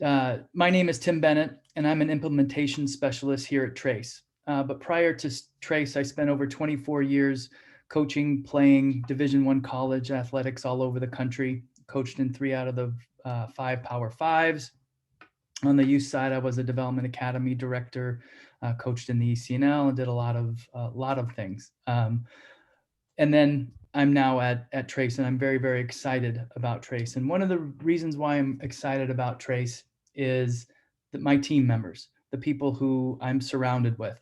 My name is Tim Bennett, and I'm an implementation specialist here at Trace. But prior to Trace, I spent over 24 years coaching, playing Division I college athletics all over the country. Coached in 3 out of the 5 Power Fives. On the youth side, I was a development academy director, coached in the ECNL, and did a lot of things. And then I'm now at Trace, and I'm very, very excited about Trace. And one of the reasons why I'm excited about Trace is that my team members, the people who I'm surrounded with.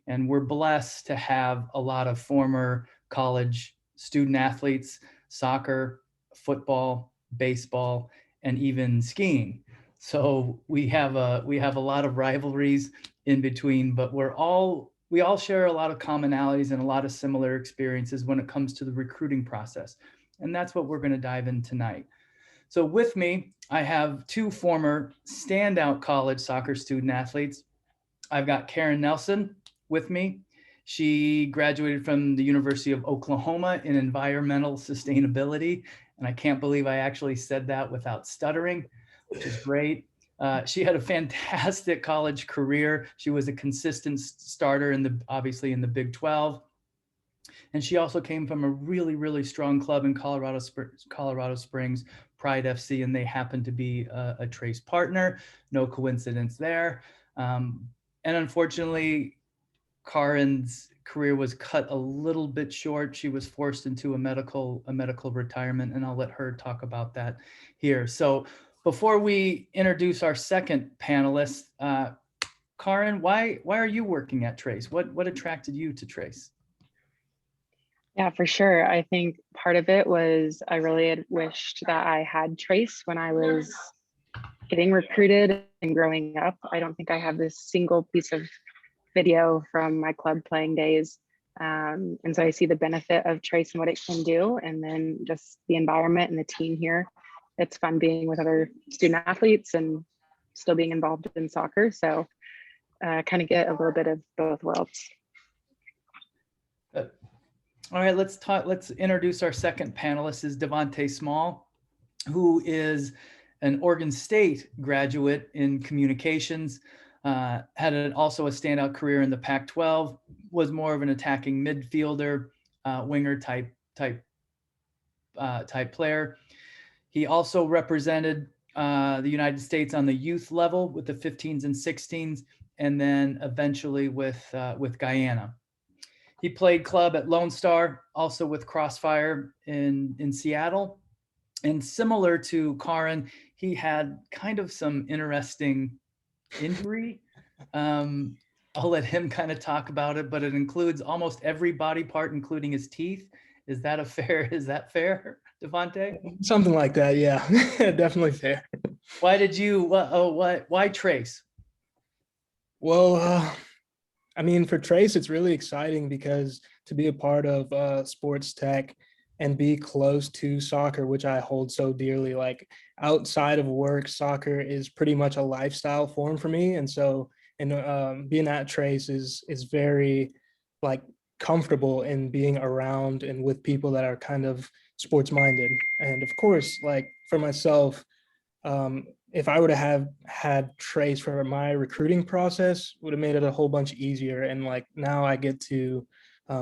And we're blessed to have a lot of former college student athletes, soccer, football, baseball, and even skiing. So we have a lot of rivalries in between, but we all share a lot of commonalities and a lot of similar experiences when it comes to the recruiting process. And that's what we're going to dive in tonight. So with me, I have 2 former standout college soccer student athletes. I've got Karen Nelson with me. She graduated from the University of Oklahoma in environmental sustainability. And I can't believe I actually said that without stuttering, which is great. She had a fantastic college career. She was a consistent starter obviously in the Big 12. And she also came from a really, really strong club in Colorado Springs, Pride FC, and they happened to be a Trace partner. No coincidence there. And unfortunately, Karen's career was cut a little bit short. She was forced into a medical retirement, and I'll let her talk about that here. So before we introduce our second panelist, Karen, why are you working at Trace? What attracted you to Trace? Yeah, for sure. I think part of it was I really had wished that I had Trace when I was getting recruited and growing up. I don't think I have this single piece of video from my club playing days. And so I see the benefit of Trace and what it can do. And then just the environment and the team here. It's fun being with other student athletes and still being involved in soccer. So kind of get a little bit of both worlds. All right, let's introduce our second panelist is Devontae Small, who is an Oregon State graduate in communications, had also a standout career in the Pac-12, was more of an attacking midfielder, winger type player. He also represented the United States on the youth level with the 15s and 16s, and then eventually with Guyana. He played club at Lone Star, also with Crossfire in Seattle. And similar to Karin, he had kind of some interesting injury. I'll let him kind of talk about it, but it includes almost every body part, including his teeth. Is that fair, Devontae? Something like that, yeah. Definitely fair. Why Trace? Well, I mean, for Trace, it's really exciting because to be a part of sports tech and be close to soccer, which I hold so dearly, like outside of work, soccer is pretty much a lifestyle form for me. And so, being at Trace is very like comfortable in being around and with people that are kind of sports minded. And of course, like for myself, if I would have had Trace for my recruiting process, would have made it a whole bunch easier. And like now I get to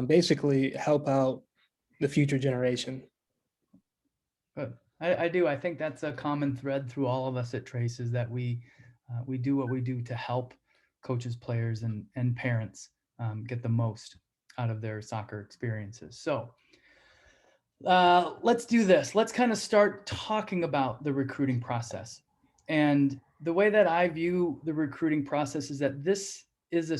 basically help out the future generation. Good. I do. I think that's a common thread through all of us at Trace is that we do what we do to help coaches, players, and parents get the most out of their soccer experiences. So let's do this. Let's kind of start talking about the recruiting process. And the way that I view the recruiting process is that this is a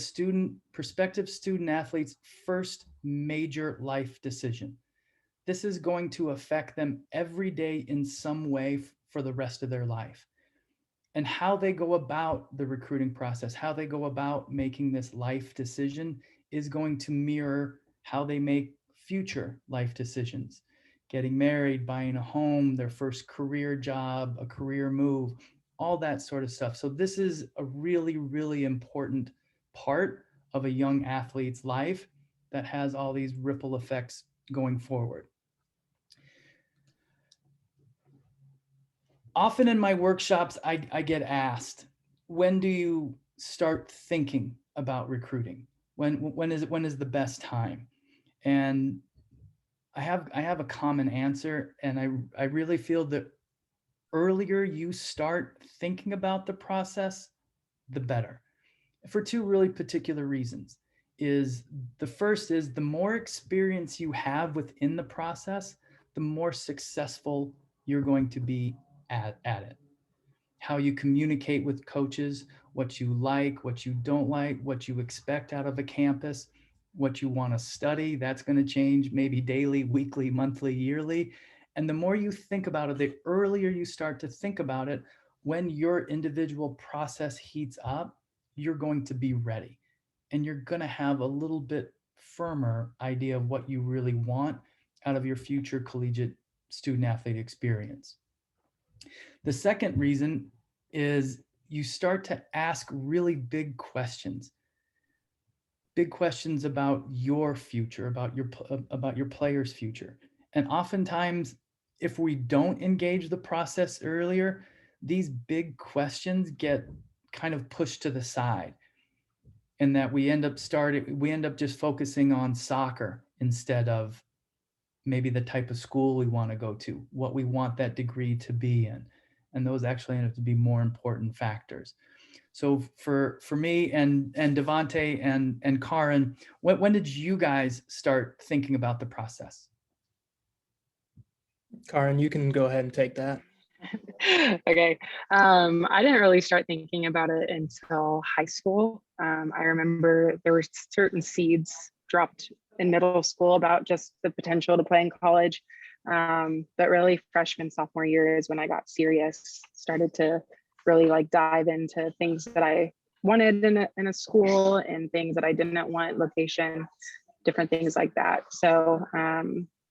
prospective student athlete's first major life decision. This is going to affect them every day in some way for the rest of their life. And how they go about the recruiting process, how they go about making this life decision is going to mirror how they make future life decisions. Getting married, buying a home, their first career job, a career move, all that sort of stuff. So this is a really, really important part of a young athlete's life that has all these ripple effects going forward. Often in my workshops, I get asked, when do you start thinking about recruiting? When is the best time? And I have a common answer, and I really feel that earlier you start thinking about the process, the better. For two really particular reasons. Is the first is the more experience you have within the process, the more successful you're going to be at it. How you communicate with coaches, what you like, what you don't like, what you expect out of a campus, what you want to study, that's going to change maybe daily, weekly, monthly, yearly. And the more you think about it, the earlier you start to think about it, when your individual process heats up, you're going to be ready. And you're going to have a little bit firmer idea of what you really want out of your future collegiate student athlete experience. The second reason is you start to ask really big questions about your future, about your player's future. And oftentimes, if we don't engage the process earlier, these big questions get kind of pushed to the side, and that we end up just focusing on soccer instead of maybe the type of school we want to go to, what we want that degree to be in. And those actually end up to be more important factors. So for me and Devante and Karin, when did you guys start thinking about the process? Karin, you can go ahead and take that. Okay. I didn't really start thinking about it until high school. I remember there were certain seeds dropped in middle school about just the potential to play in college. But really freshman, sophomore year is when I got serious, started to really like dive into things that I wanted in a school and things that I didn't want, location, different things like that. So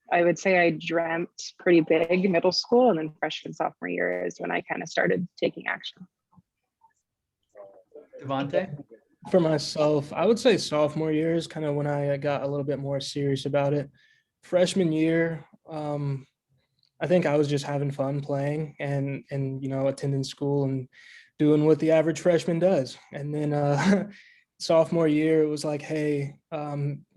I would say I dreamt pretty big middle school, and then freshman, sophomore year is when I kind of started taking action. Devante? For myself, I would say sophomore year is kind of when I got a little bit more serious about it. Freshman year, I think I was just having fun playing and attending school and doing what the average freshman does. And then sophomore year, it was like, hey,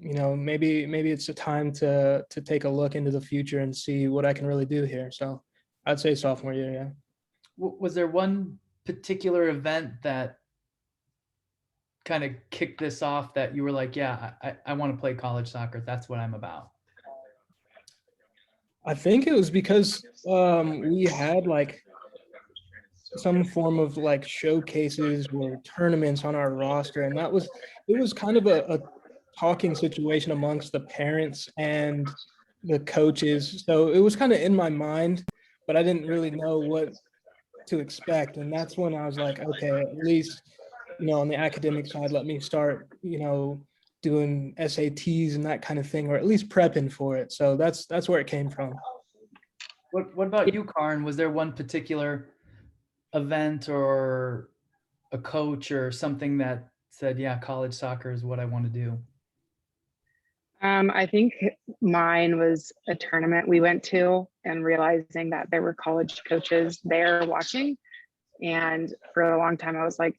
maybe it's a time to take a look into the future and see what I can really do here. So I'd say sophomore year, yeah. Was there one particular event that kind of kicked this off that you were like, yeah, I want to play college soccer. That's what I'm about? I think it was because we had like some form of like showcases or tournaments on our roster, and it was kind of a talking situation amongst the parents and the coaches. So it was kind of in my mind, but I didn't really know what to expect. And that's when I was like, okay, at least, on the academic side, let me start, doing SATs and that kind of thing, or at least prepping for it. So that's where it came from. What about you, Karin? Was there one particular event or a coach or something that said, yeah, college soccer is what I want to do? I think mine was a tournament we went to and realizing that there were college coaches there watching. And for a long time, I was like,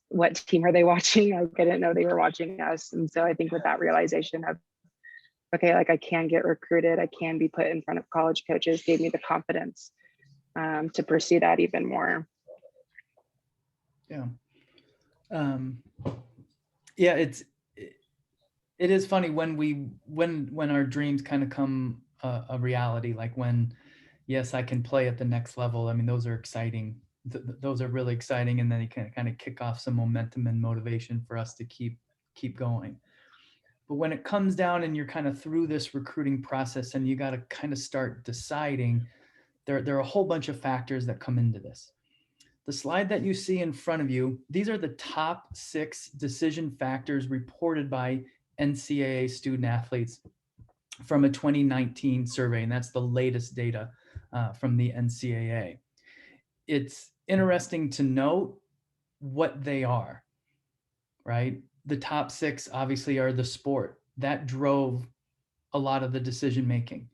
what team are they watching? Like, I didn't know they were watching us. And so I think with that realization of, okay, like I can get recruited, I can be put in front of college coaches, gave me the confidence to pursue that even more. Yeah. Yeah, it is funny when our dreams kind of come a reality, like when, yes, I can play at the next level. I mean, those are exciting. Those are really exciting. And then they can kind of kick off some momentum and motivation for us to keep going. But when it comes down and you're kind of through this recruiting process and you got to kind of start deciding, there are a whole bunch of factors that come into this. The slide that you see in front of you, these are the top 6 decision factors reported by NCAA student athletes from a 2019 survey, and that's the latest data from the NCAA. It's interesting to note what they are, right? The top 6 obviously are the sport. That drove a lot of the decision making.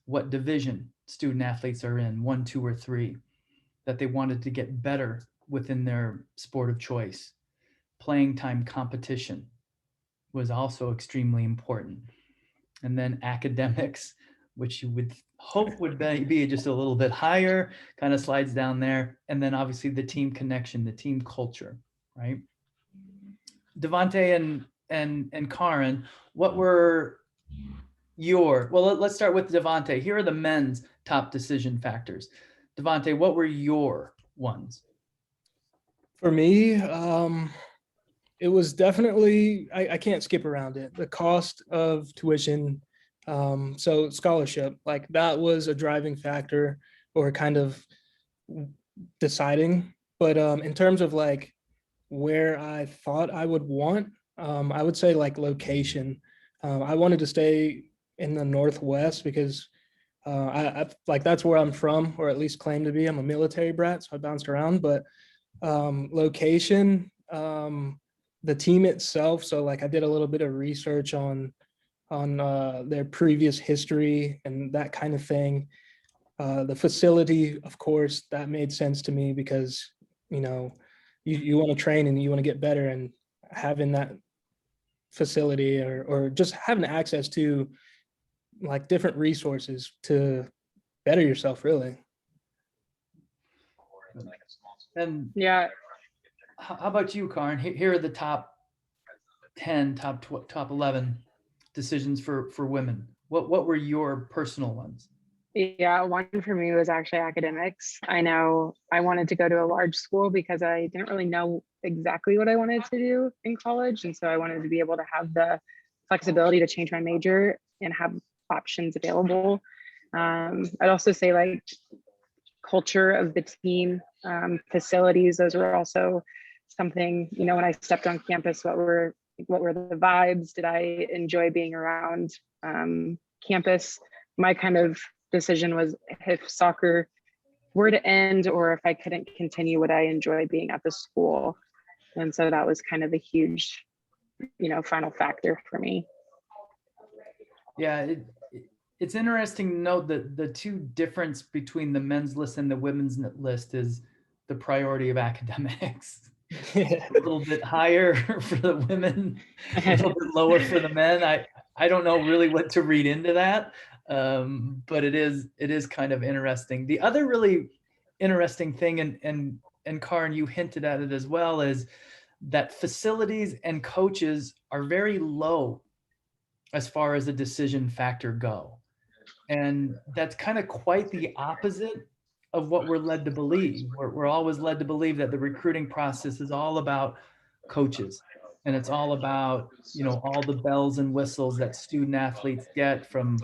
What division student athletes are in, 1, 2, or 3. that they wanted to get better within their sport of choice. Playing time competition was also extremely important. And then academics, which you would hope would be just a little bit higher, kind of slides down there. And then obviously the team connection, the team culture, right? Devonte and Karin, what were let's start with Devonte. Here are the men's top decision factors. Devonte, what were your ones? For me, it was definitely, I can't skip around it. The cost of tuition, so scholarship, like that was a driving factor or kind of deciding. But in terms of like where I thought I would want, I would say like location. I wanted to stay in the Northwest because I like that's where I'm from, or at least claim to be. I'm a military brat, so I bounced around. But location, the team itself. So like I did a little bit of research on their previous history and that kind of thing. The facility, of course, that made sense to me because you know you want to train and you want to get better, and having that facility or just having access to like different resources to better yourself really. And Yeah, how about you, Karin? Here are the top 10, top 11 decisions for women. What were your personal ones? yeah, one for me was actually academics. I know I wanted to go to a large school because I didn't really know exactly what I wanted to do in college. And so I wanted to be able to have the flexibility to change my major and have options available. I'd also say like culture of the team, facilities, those were also something, you know, when I stepped on campus, what were the vibes? Did I enjoy being around campus? My kind of decision was if soccer were to end or if I couldn't continue, would I enjoy being at the school? And so that was kind of a huge, you know, final factor for me. Yeah, it's interesting to note that the two difference between the men's list and the women's list is the priority of academics. A little bit higher for the women, a little bit lower for the men. I don't know really what to read into that, but it is kind of interesting. The other really interesting thing, and Karin, you hinted at it as well, is that facilities and coaches are very low as far as the decision factor go. And that's kind of quite the opposite of what we're led to believe. We're always led to believe that the recruiting process is all about coaches. And it's all about, you know, all the bells and whistles that student athletes get from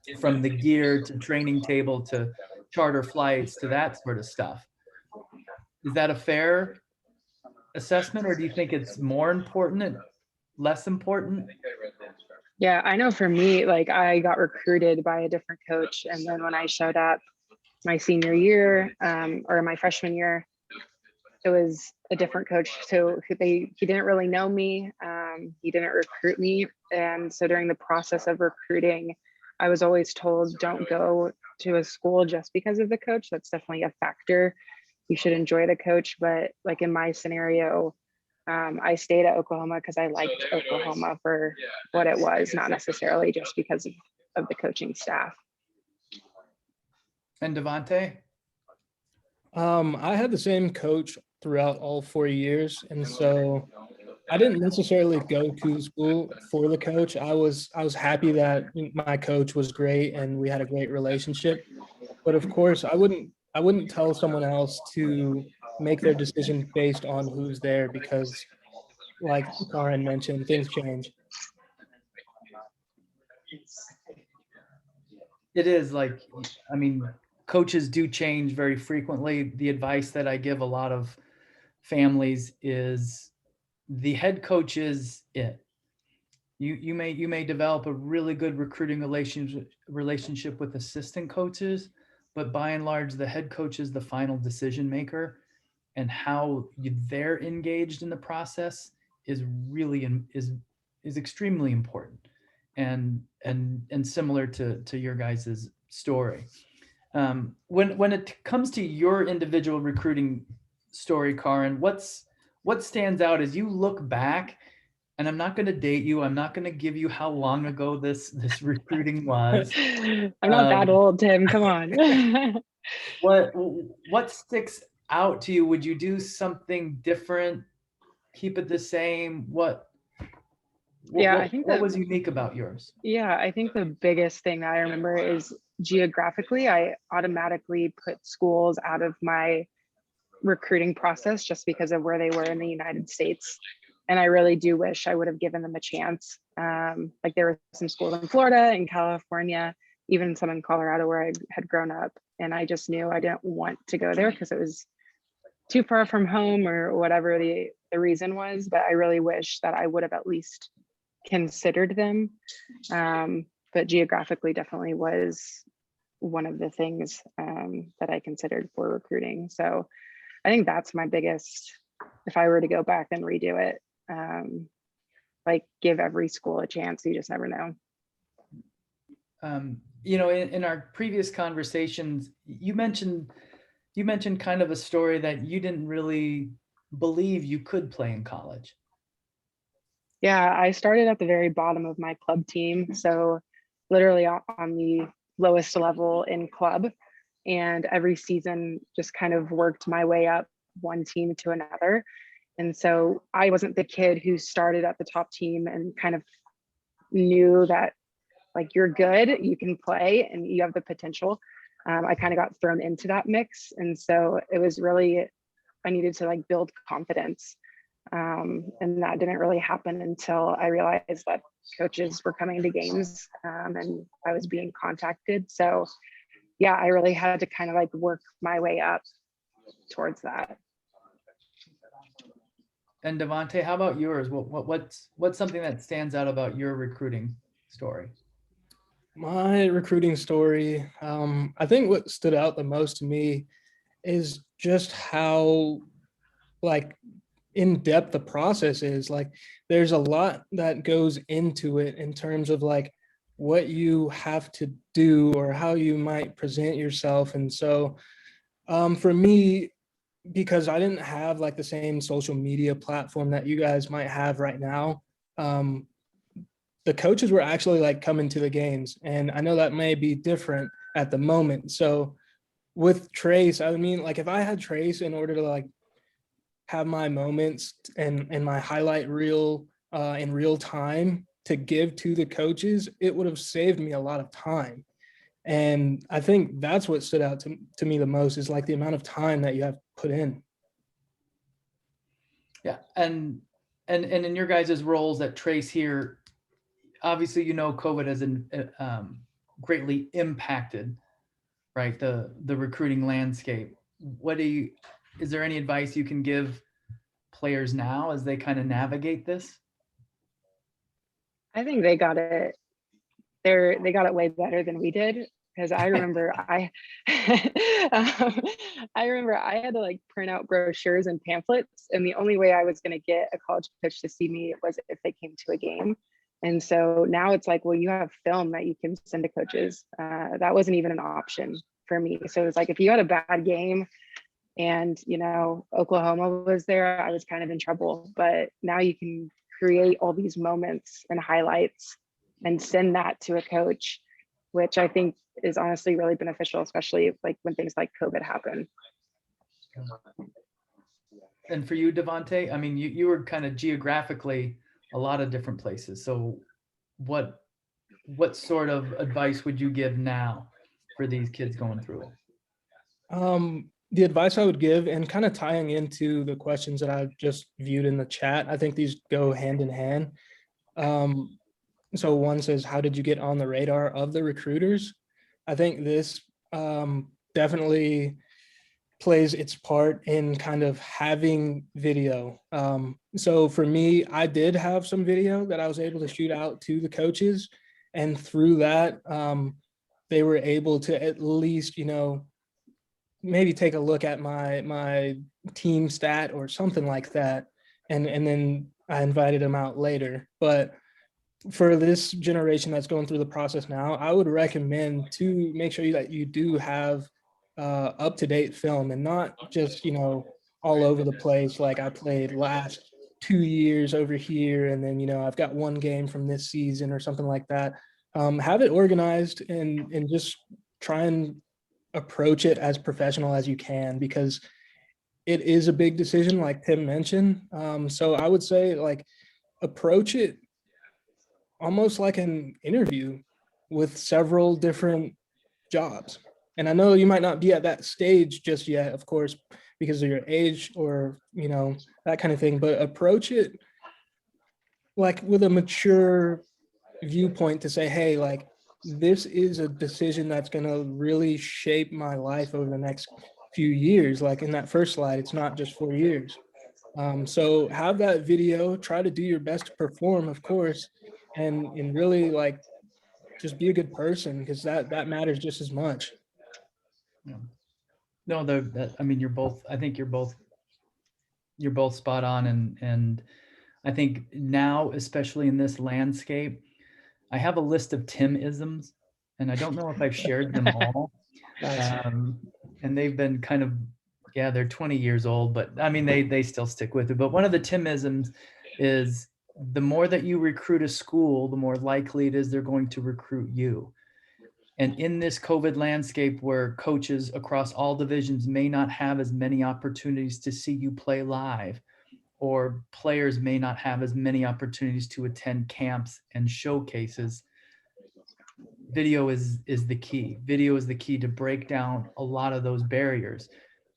the gear to training table to charter flights to that sort of stuff. Is that a fair assessment, or do you think it's more important and less important? Yeah, I know for me, like I got recruited by a different coach. And then when I showed up my senior year or my freshman year, it was a different coach. So he didn't really know me. He didn't recruit me. And so during the process of recruiting, I was always told, don't go to a school just because of the coach. That's definitely a factor. You should enjoy the coach. But like in my scenario, I stayed at Oklahoma because I liked Oklahoma for what it was, not necessarily just because of the coaching staff. And Devonte? I had the same coach throughout all 4 years, and so I didn't necessarily go to school for the coach. I was happy that my coach was great and we had a great relationship. But of course, I wouldn't tell someone else to make their decision based on who's there because, like Karin mentioned, things change. It is like, I mean, coaches do change very frequently. The advice that I give a lot of families is the head coach is it. You may develop a really good recruiting relationship with assistant coaches, but by and large, the head coach is the final decision maker, and how they're engaged in the process is really is extremely important, and similar to your guys's story. When it comes to your individual recruiting story, Karin, what stands out as you look back? And I'm not going to date you. I'm not going to give you how long ago this recruiting was. I'm not that Um, old, Tim. Come on. what sticks out to you? Would you do something different? Keep it the same? Yeah, I think What that was unique about yours? Yeah, I think the biggest thing that I remember is geographically, I automatically put schools out of my recruiting process just because of where they were in the United States. And I really do wish I would have given them a chance. Like there were some schools in Florida, in California, even some in Colorado where I had grown up. And I just knew I didn't want to go there because it was too far from home or whatever the reason was. But I really wish that I would have at least considered them. But geographically definitely was one of the things that I considered for recruiting. So I think that's my biggest, if I were to go back and redo it, like give every school a chance. You just never know. In our previous conversations, you mentioned kind of a story that you didn't really believe you could play in college. Yeah, I started at the very bottom of my club team. So literally on the lowest level in club. And every season just kind of worked my way up one team to another. And so I wasn't the kid who started at the top team and kind of knew that like you're good, you can play and you have the potential. I kind of got thrown into that mix. And so it was really, I needed to like build confidence. And that didn't really happen until I realized that coaches were coming to games and I was being contacted. So yeah, I really had to kind of like work my way up towards that. And Devontae, how about yours? What's something that stands out about your recruiting story? My recruiting story, I think what stood out the most to me is just how like in depth the process is. Like there's a lot that goes into it in terms of like what you have to do or how you might present yourself. And so for me, because I didn't have like the same social media platform that you guys might have right now, the coaches were actually like coming to the games. And I know that may be different at the moment. So with Trace, I mean, like if I had Trace in order to like have my moments and my highlight reel in real time to give to the coaches, it would have saved me a lot of time. And I think that's what stood out to me the most is like the amount of time that you have put in. Yeah, and in your guys' roles at Trace here, obviously COVID has greatly impacted, right, the recruiting landscape. Is there any advice you can give players now as they kind of navigate this? I think they got it way better than we did because I remember I remember I had to like print out brochures and pamphlets, and the only way I was going to get a college coach to see me was if they came to a game. And so now it's like, well, you have film that you can send to coaches. That wasn't even an option for me. So it's like if you had a bad game and Oklahoma was there, I was kind of in trouble. But now you can create all these moments and highlights and send that to a coach, which I think is honestly really beneficial, especially like when things like COVID happen. And for you, Devontae, I mean, you were kind of geographically a lot of different places. So what sort of advice would you give now for these kids going through it? The advice I would give, and kind of tying into the questions that I've just viewed in the chat, I think these go hand in hand. So one says, how did you get on the radar of the recruiters? I think this definitely plays its part in kind of having video. So for me, I did have some video that I was able to shoot out to the coaches. And through that, they were able to at least, maybe take a look at my team stat or something like that. And then I invited them out later. But for this generation that's going through the process now, I would recommend to make sure that you do have up-to-date film and not just, all over the place. Like I played last 2 years over here, and then, I've got one game from this season or something like that. Have it organized and just try and approach it as professional as you can, because it is a big decision, like Tim mentioned. So I would say like approach it almost like an interview with several different jobs. And I know you might not be at that stage just yet, of course, because of your age or, that kind of thing, but approach it like with a mature viewpoint to say, hey, like this is a decision that's going to really shape my life over the next few years. Like in that first slide, it's not just 4 years. So have that video, try to do your best to perform, of course, and really like just be a good person, because that matters just as much. Yeah. No, I mean, I think you're both spot on. And I think now, especially in this landscape, I have a list of Tim-isms, and I don't know if I've shared them all. Nice. And they've been kind of, yeah, they're 20 years old, but I mean, they still stick with it. But one of the Tim-isms is the more that you recruit a school, the more likely it is they're going to recruit you. And in this COVID landscape where coaches across all divisions may not have as many opportunities to see you play live, or players may not have as many opportunities to attend camps and showcases, video is the key. Video is the key to break down a lot of those barriers.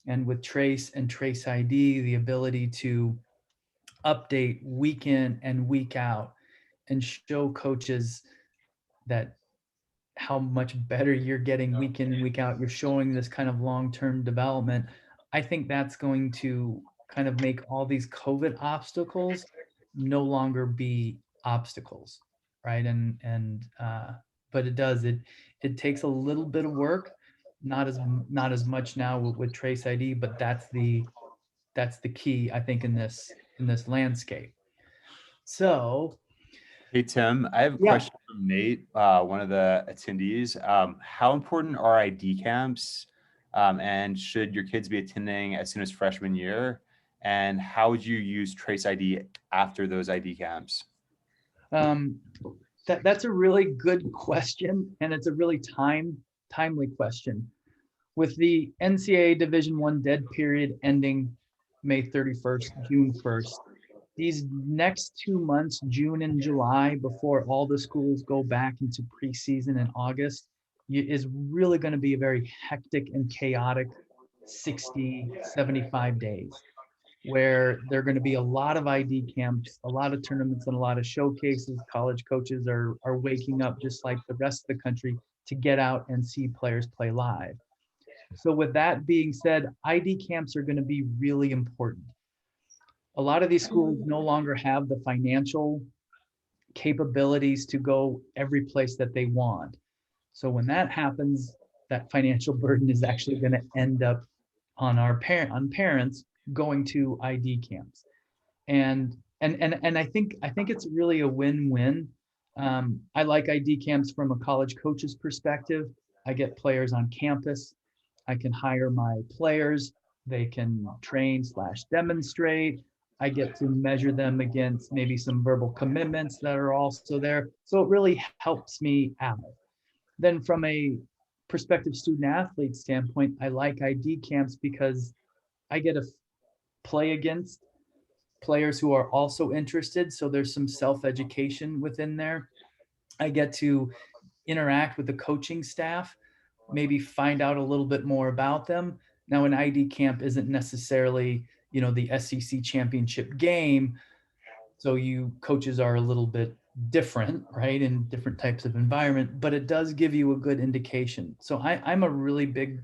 And with Trace and Trace ID, the ability to update week in and week out and show coaches that how much better you're getting week in and week out. You're showing this kind of long-term development. I think that's going to kind of make all these COVID obstacles no longer be obstacles, right? But it takes a little bit of work, not as much now with Trace ID, but that's the key, I think, in this landscape. So Hey, Tim, I have a yeah. question from Nate, one of the attendees. How important are ID camps? And should your kids be attending as soon as freshman year? And how would you use Trace ID after those ID camps? That's a really good question, and it's a really timely question. With the NCAA Division I dead period ending May 31st, June 1st, these next 2 months, June and July, before all the schools go back into preseason in August, is really going to be a very hectic and chaotic 60, 75 days, where there are going to be a lot of ID camps, a lot of tournaments, and a lot of showcases. College coaches are waking up just like the rest of the country to get out and see players play live. So with that being said, ID camps are going to be really important. A lot of these schools no longer have the financial capabilities to go every place that they want. So when that happens, that financial burden is actually going to end up on parents going to ID camps. And I think it's really a win-win. I like ID camps from a college coach's perspective. I get players on campus. I can hire my players. They can train/demonstrate. I get to measure them against maybe some verbal commitments that are also there. So it really helps me out. Then from a prospective student athlete standpoint, I like ID camps because I get to play against players who are also interested. So there's some self-education within there. I get to interact with the coaching staff, maybe find out a little bit more about them. Now, an ID camp isn't necessarily, the SEC championship game. So you coaches are a little bit different, right? In different types of environment, but it does give you a good indication. So I'm a really big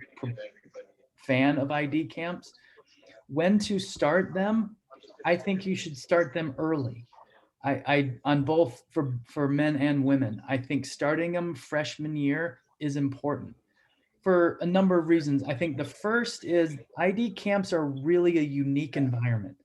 fan of ID camps. When to start them, I think you should start them early. I on both for men and women. I think starting them freshman year is important for a number of reasons. I think the first is ID camps are really a unique environment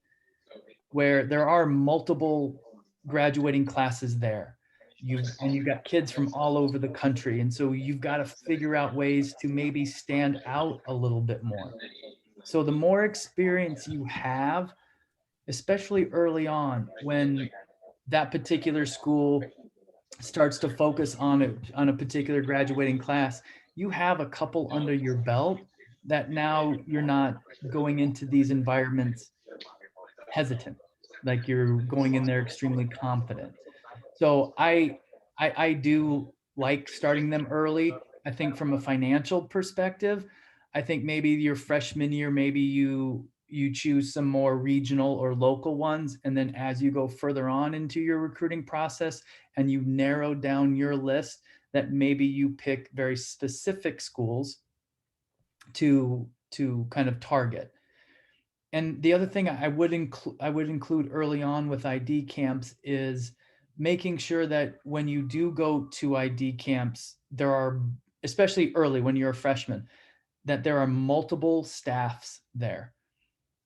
where there are multiple graduating classes there. you've got kids from all over the country. And so you've got to figure out ways to maybe stand out a little bit more. So the more experience you have, especially early on, when that particular school starts to focus on a particular graduating class, you have a couple under your belt that now you're not going into these environments hesitant, like you're going in there extremely confident. So I do like starting them early. I think from a financial perspective, I think maybe your freshman year, maybe you choose some more regional or local ones. And then as you go further on into your recruiting process and you narrow down your list, that maybe you pick very specific schools to kind of target. And the other thing I would include early on with ID camps is making sure that when you do go to ID camps, there are, especially early when you're a freshman, that there are multiple staffs there.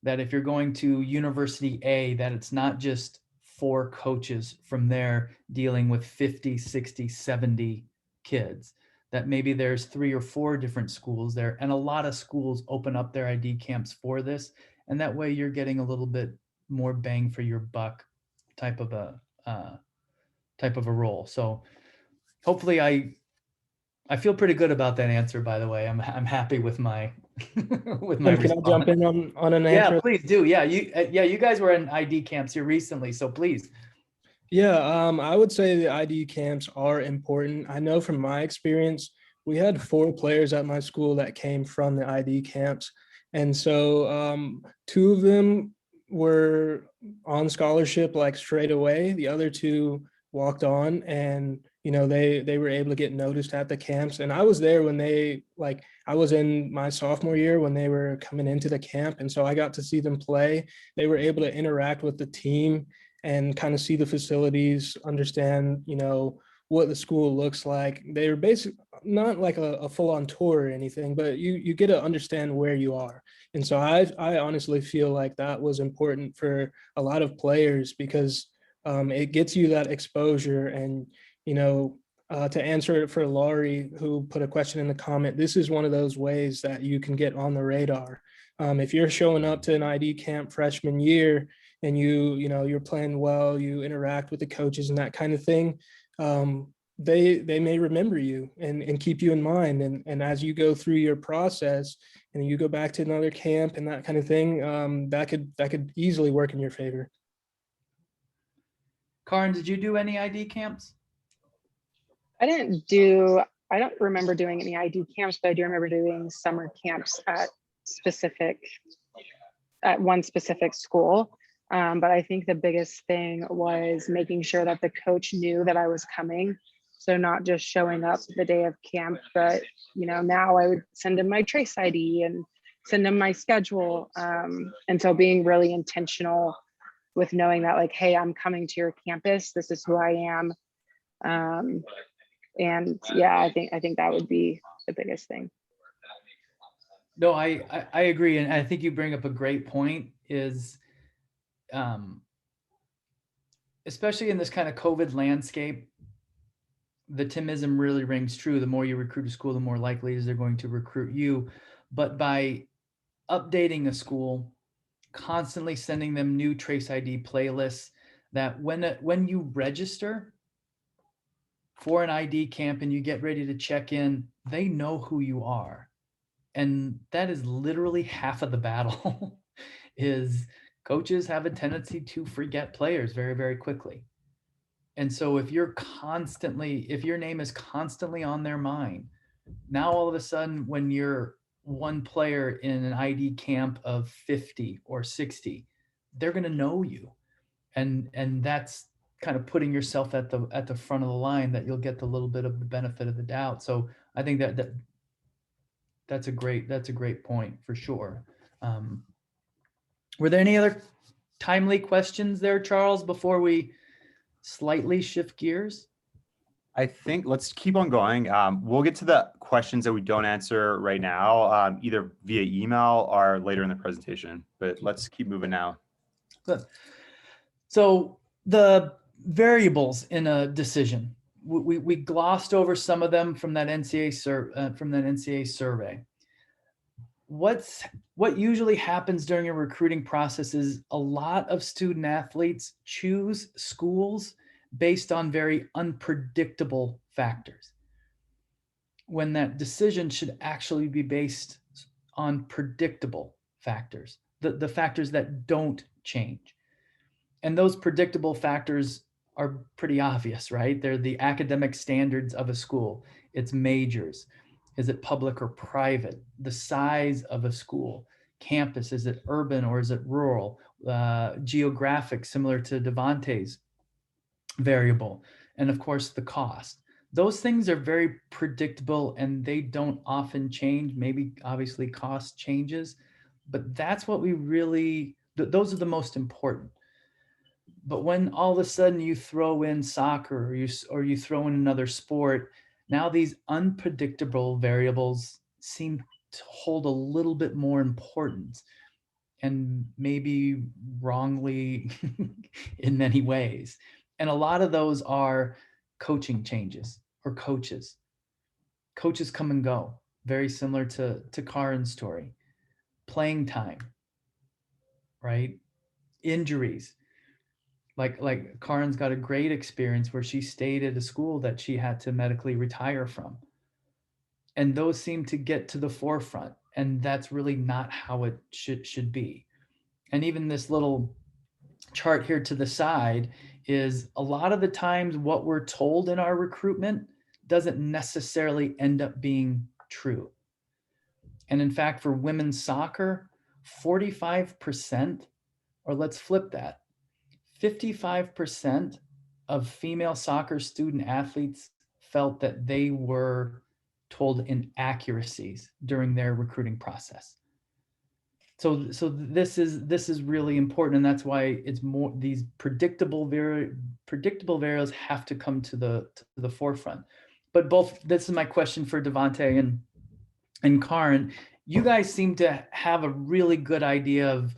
That if you're going to University A, that it's not just 4 coaches from there dealing with 50, 60, 70 kids, that maybe there's 3 or 4 different schools there. And a lot of schools open up their ID camps for this. And that way you're getting a little bit more bang for your buck type of a role. So hopefully I feel pretty good about that answer, by the way. I'm happy with my with my Can I response. jump in on an Yeah, answer? please do. Yeah, you guys were in ID camps here recently, so please. Yeah, I would say the ID camps are important. I know from my experience, we had 4 players at my school that came from the ID camps. And so 2 of them were on scholarship like straight away. The other 2 walked on, and they were able to get noticed at the camps. And I was there when I was in my sophomore year when they were coming into the camp. And so I got to see them play. They were able to interact with the team and kind of see the facilities, understand, what the school looks like. They're basically not like a full-on tour or anything, but you get to understand where you are. And so I honestly feel like that was important for a lot of players because it gets you that exposure. And, to answer it for Laurie, who put a question in the comment, this is one of those ways that you can get on the radar. If you're showing up to an ID camp freshman year and you're playing well, you interact with the coaches and that kind of thing, they may remember you and keep you in mind. And as you go through your process and you go back to another camp and that kind of thing, that could easily work in your favor. Karin, did you do any ID camps? I don't remember doing any ID camps, but I do remember doing summer camps at one specific school. But I think the biggest thing was making sure that the coach knew that I was coming. So not just showing up the day of camp, but now I would send him my trace ID and send him my schedule. And so being really intentional with knowing that, like, hey, I'm coming to your campus. This is who I am. And yeah, I think that would be the biggest thing. No, I agree. And I think you bring up a great point is, especially in this kind of COVID landscape, the Timism really rings true. The more you recruit a school, the more likely is they're going to recruit you. But by updating a school, constantly sending them new Trace ID playlists, that when you register for an ID camp and you get ready to check in, they know who you are. And that is literally half of the battle. Is coaches have a tendency to forget players very, very quickly. And so if your name is constantly on their mind, now all of a sudden when you're one player in an ID camp of 50 or 60, they're going to know you. And that's kind of putting yourself at the front of the line, that you'll get the little bit of the benefit of the doubt. So I think that's a great point for sure. Were there any other timely questions there, Charles, before we slightly shift gears? I think let's keep on going. We'll get to the questions that we don't answer right now, either via email or later in the presentation, but let's keep moving now. Good. So the variables in a decision, we glossed over some of them from that NCAA survey. What usually happens during a recruiting process is a lot of student athletes choose schools based on very unpredictable factors, when that decision should actually be based on predictable factors, the factors that don't change. And those predictable factors are pretty obvious, right? They're the academic standards of a school, its majors. Is it public or private? The size of a school, campus, is it urban or is it rural? Geographic, similar to Devontae's variable. And of course, the cost. Those things are very predictable and they don't often change. Maybe obviously cost changes, but that's what we really, those are the most important. But when all of a sudden you throw in soccer or you throw in another sport, now these unpredictable variables seem to hold a little bit more importance, and maybe wrongly in many ways. And a lot of those are coaching changes or coaches. Coaches come and go, very similar to Karin's story. Playing time, right? Injuries. Like Karin's got a great experience where she stayed at a school that she had to medically retire from. And those seem to get to the forefront. And that's really not how it should be. And even this little chart here to the side is a lot of the times what we're told in our recruitment doesn't necessarily end up being true. And in fact, for women's soccer, 45%, or let's flip that, 55% of female soccer student athletes felt that they were told inaccuracies during their recruiting process. So this is really important, and that's why it's more, these predictable variables have to come to the forefront. But this is my question for Devontae and Karin. You guys seem to have a really good idea of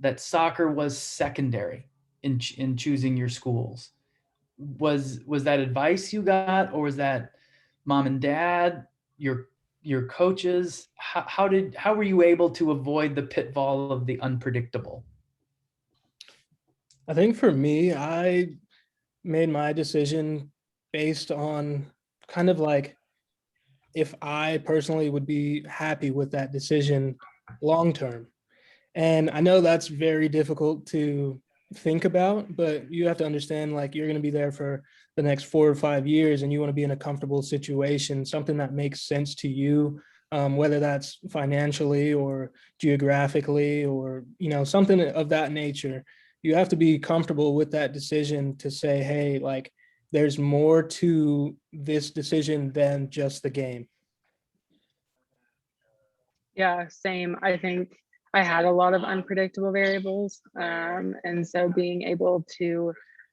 that soccer was secondary in choosing your schools. Was that advice you got, or was that mom and dad, your coaches? How were you able to avoid the pitfall of the unpredictable? I think for me, I made my decision based on kind of like if I personally would be happy with that decision long term. And I know that's very difficult to think about, but you have to understand, like, you're going to be there for the next 4 or 5 years and you want to be in a comfortable situation, something that makes sense to you, whether that's financially or geographically or, something of that nature. You have to be comfortable with that decision to say, hey, like, there's more to this decision than just the game. Yeah, same. I think I had a lot of unpredictable variables. And so being able to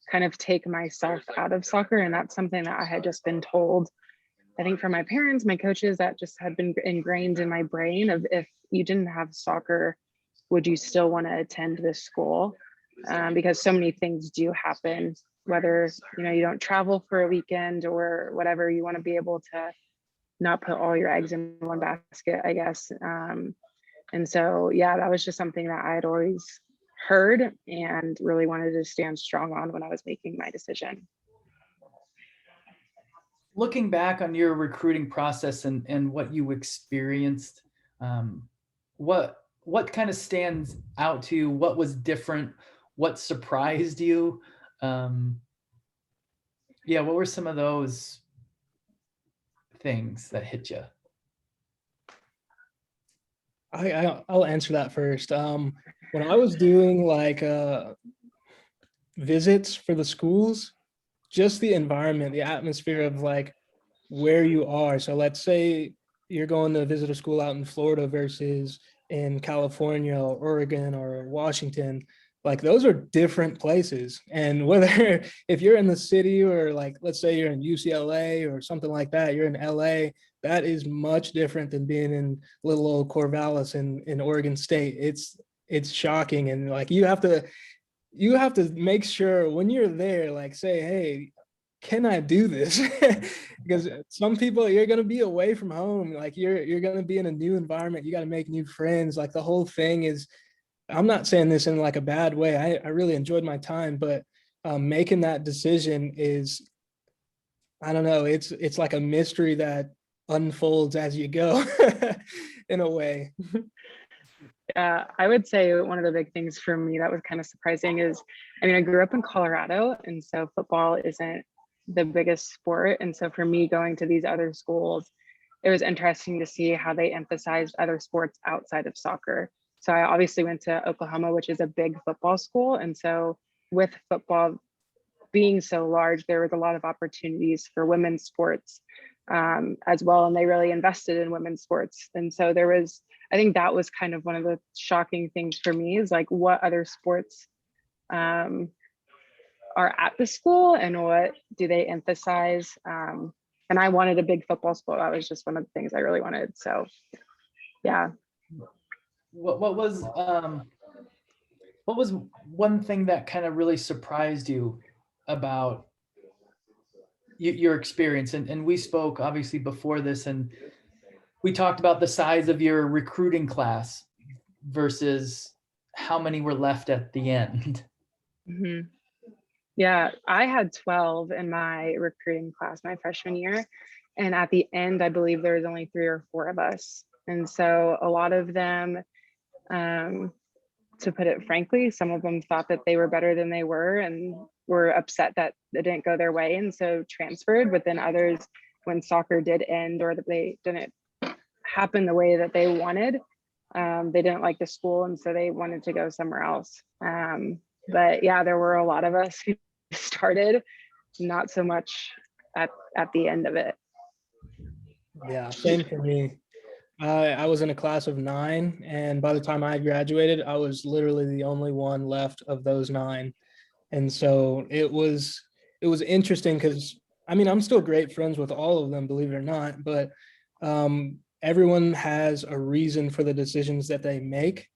kind of take myself out of soccer, and that's something that I had just been told, I think from my parents, my coaches, that just had been ingrained in my brain of, if you didn't have soccer, would you still want to attend this school? Because so many things do happen, whether, you don't travel for a weekend or whatever, you want to be able to not put all your eggs in one basket, I guess. And so, yeah, that was just something that I had always heard and really wanted to stand strong on when I was making my decision. Looking back on your recruiting process and what you experienced, what kind of stands out to you? What was different? What surprised you? What were some of those things that hit you? I'll answer that first. When I was doing like visits for the schools, just the environment, the atmosphere of like where you are. So let's say you're going to visit a school out in Florida versus in California or Oregon or Washington. Like, those are different places. And whether if you're in the city or, like, let's say you're in UCLA or something like that, you're in LA, that is much different than being in little old Corvallis in Oregon State. It's shocking. And like, you have to make sure when you're there, like, say, hey, can I do this? Because some people, you're going to be away from home. Like you're going to be in a new environment. You got to make new friends. Like the whole thing is, I'm not saying this in like a bad way. I really enjoyed my time, but making that decision is, I don't know. It's like a mystery that unfolds as you go in a way. I would say one of the big things for me that was kind of surprising is, I mean, I grew up in Colorado, and so football isn't the biggest sport. And so for me, going to these other schools, it was interesting to see how they emphasized other sports outside of soccer. So I obviously went to Oklahoma, which is a big football school. And so with football being so large, there was a lot of opportunities for women's sports as well. And they really invested in women's sports. And so there was, I think that was kind of one of the shocking things for me, is like what other sports are at the school and what do they emphasize. And I wanted a big football school. That was just one of the things I really wanted. So yeah. What was one thing that kind of really surprised you about your experience? And we spoke obviously before this, and we talked about the size of your recruiting class versus how many were left at the end. Mm-hmm. Yeah, I had 12 in my recruiting class my freshman year. And at the end, I believe there was only 3 or 4 of us. And so a lot of them, to put it frankly, some of them thought that they were better than they were and were upset that it didn't go their way, and so transferred. But then others, when soccer did end or that they didn't happen the way that they wanted, they didn't like the school, and so they wanted to go somewhere else. But yeah, there were a lot of us who started, not so much at the end of it. Yeah, same for me. I was in a class of 9, and by the time I graduated, I was literally the only one left of those 9. And so it was interesting because, I mean, I'm still great friends with all of them, believe it or not, but everyone has a reason for the decisions that they make.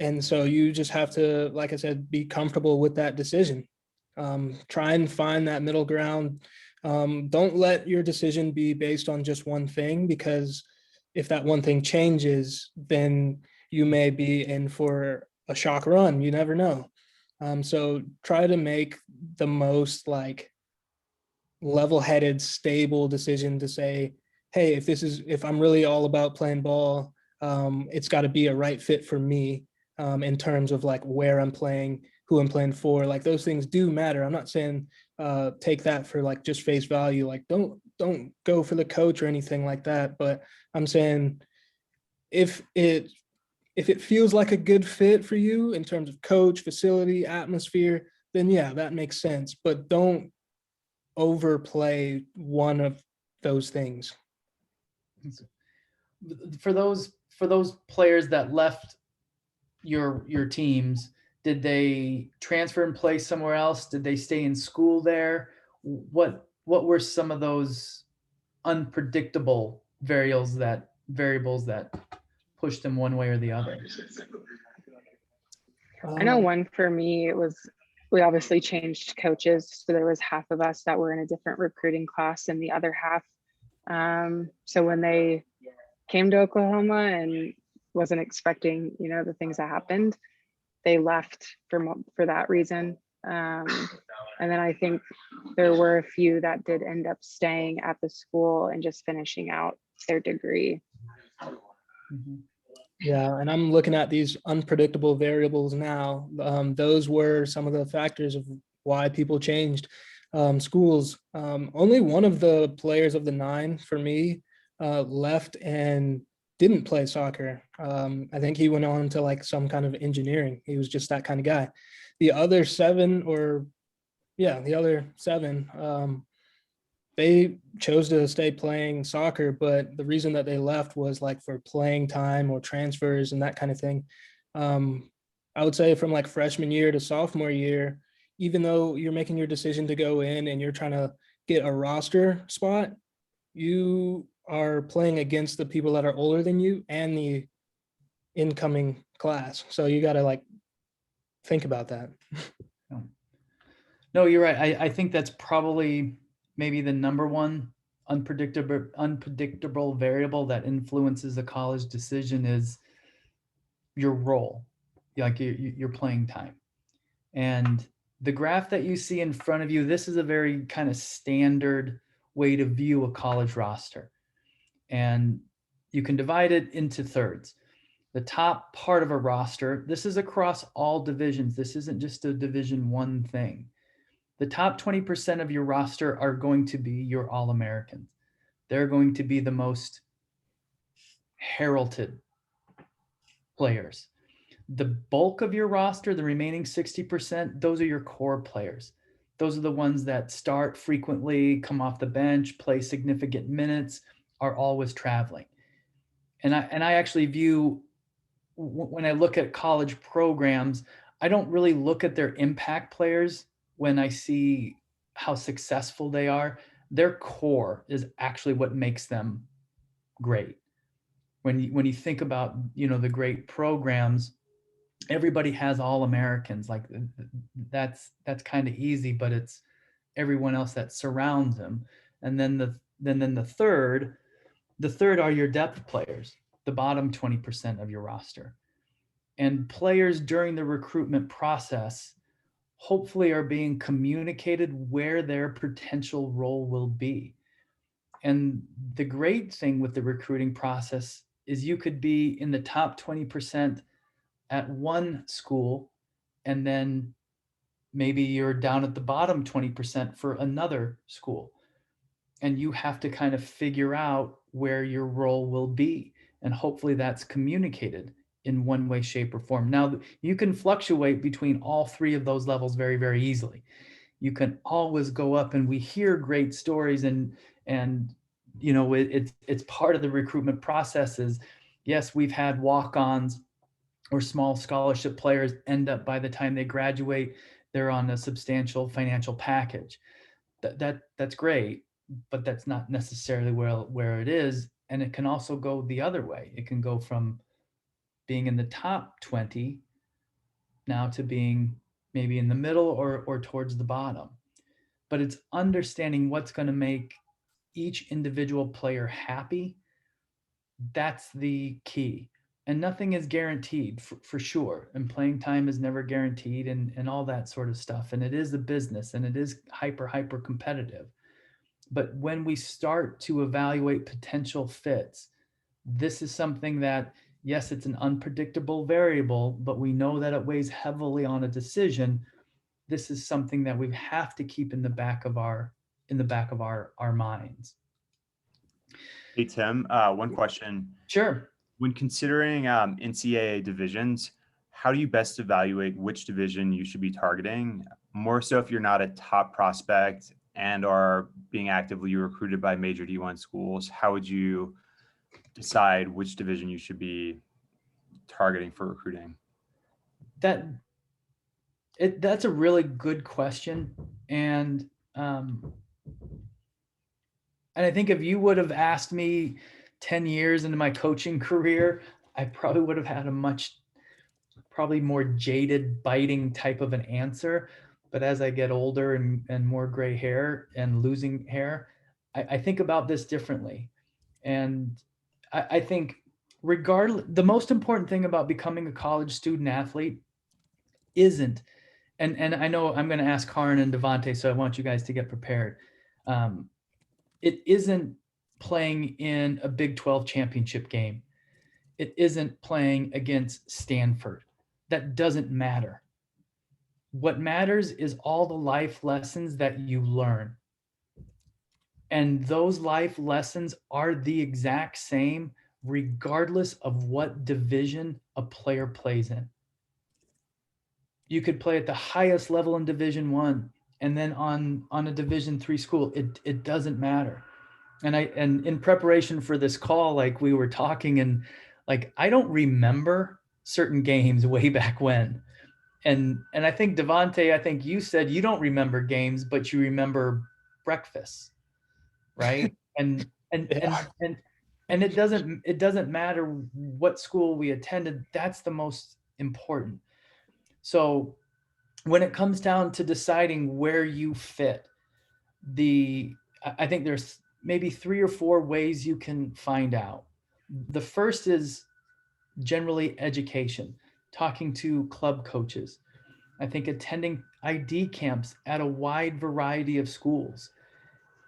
And so you just have to, like I said, be comfortable with that decision. Try and find that middle ground. Don't let your decision be based on just one thing, because if that one thing changes, then you may be in for a shock run. You never know. So try to make the most like level-headed, stable decision to say, hey, if I'm really all about playing ball, it's got to be a right fit for me, in terms of like where I'm playing, who I'm playing for. Like those things do matter. I'm not saying take that for like just face value. Like don't go for the coach or anything like that. But I'm saying if it feels like a good fit for you in terms of coach, facility, atmosphere, then yeah, that makes sense. But don't overplay one of those things. For those players that left your teams, did they transfer and play somewhere else? Did they stay in school there? What were some of those unpredictable variables that pushed them one way or the other? I know one for me, it was, we obviously changed coaches. So there was half of us that were in a different recruiting class and the other half. So when they came to Oklahoma and wasn't expecting, the things that happened, they left for that reason. And then I think there were a few that did end up staying at the school and just finishing out their degree. Mm-hmm. Yeah, and I'm looking at these unpredictable variables now. Those were some of the factors of why people changed schools. Only one of the players of the 9 for me left and didn't play soccer. I think he went on to like some kind of engineering. He was just that kind of guy. The other 7, they chose to stay playing soccer, but the reason that they left was like for playing time or transfers and that kind of thing. I would say from like freshman year to sophomore year, even though you're making your decision to go in and you're trying to get a roster spot, you are playing against the people that are older than you and the incoming class. So you got to like think about that. No, you're right. I think that's probably maybe the number one unpredictable variable that influences a college decision is your role, like your playing time. And the graph that you see in front of you, this is a very kind of standard way to view a college roster. And you can divide it into thirds. The top part of a roster, this is across all divisions. This isn't just a Division I thing. The top 20% of your roster are going to be your All-Americans. They're going to be the most heralded players. The bulk of your roster, the remaining 60%, those are your core players. Those are the ones that start frequently, come off the bench, play significant minutes, are always traveling. And I actually view, when I look at college programs, I don't really look at their impact players when I see how successful they are. Their core is actually what makes them great. When you think about, the great programs, everybody has All-Americans. Like that's kind of easy, but it's everyone else that surrounds them. And then the third are your depth players, the bottom 20% of your roster. And players during the recruitment process hopefully are being communicated where their potential role will be. And the great thing with the recruiting process is you could be in the top 20% at one school, and then maybe you're down at the bottom 20% for another school. And you have to kind of figure out where your role will be. And hopefully that's communicated in one way, shape, or form. Now, you can fluctuate between all three of those levels very, very easily. You can always go up, and we hear great stories, and it's part of the recruitment process. Is yes, we've had walk-ons or small scholarship players end up, by the time they graduate, they're on a substantial financial package. That's great, but that's not necessarily where it is. And it can also go the other way. It can go from being in the top 20 now to being maybe in the middle or towards the bottom. But it's understanding what's going to make each individual player happy. That's the key. And nothing is guaranteed for sure. And playing time is never guaranteed, and all that sort of stuff. And it is a business, and it is hyper competitive. But when we start to evaluate potential fits, this is something that, yes, it's an unpredictable variable, but we know that it weighs heavily on a decision. This is something that we have to keep in the back of our minds. Hey, Tim, one question. Sure. When considering NCAA divisions, how do you best evaluate which division you should be targeting? More so if you're not a top prospect and are being actively recruited by major D1 schools, how would you decide which division you should be targeting for recruiting? That's a really good question. And I think if you would have asked me 10 years into my coaching career, I probably would have had a probably more jaded, biting type of an answer. But as I get older and more gray hair and losing hair, I think about this differently. And I think regardless, the most important thing about becoming a college student athlete isn't, and I know I'm going to ask Karin and Devontae, so I want you guys to get prepared. It isn't playing in a Big 12 championship game. It isn't playing against Stanford. That doesn't matter. What matters is all the life lessons that you learn. And those life lessons are the exact same regardless of what division a player plays in. You could play at the highest level in Division I, and then on a Division III school. It doesn't matter. And in preparation for this call, like we were talking, and like I don't remember certain games way back when. And I think Devontae, I think you said you don't remember games, but you remember breakfast, right? And it doesn't matter what school we attended. That's the most important. So when it comes down to deciding where you fit, I think there's maybe 3 or 4 ways you can find out. The first is generally education, talking to club coaches. I think attending ID camps at a wide variety of schools.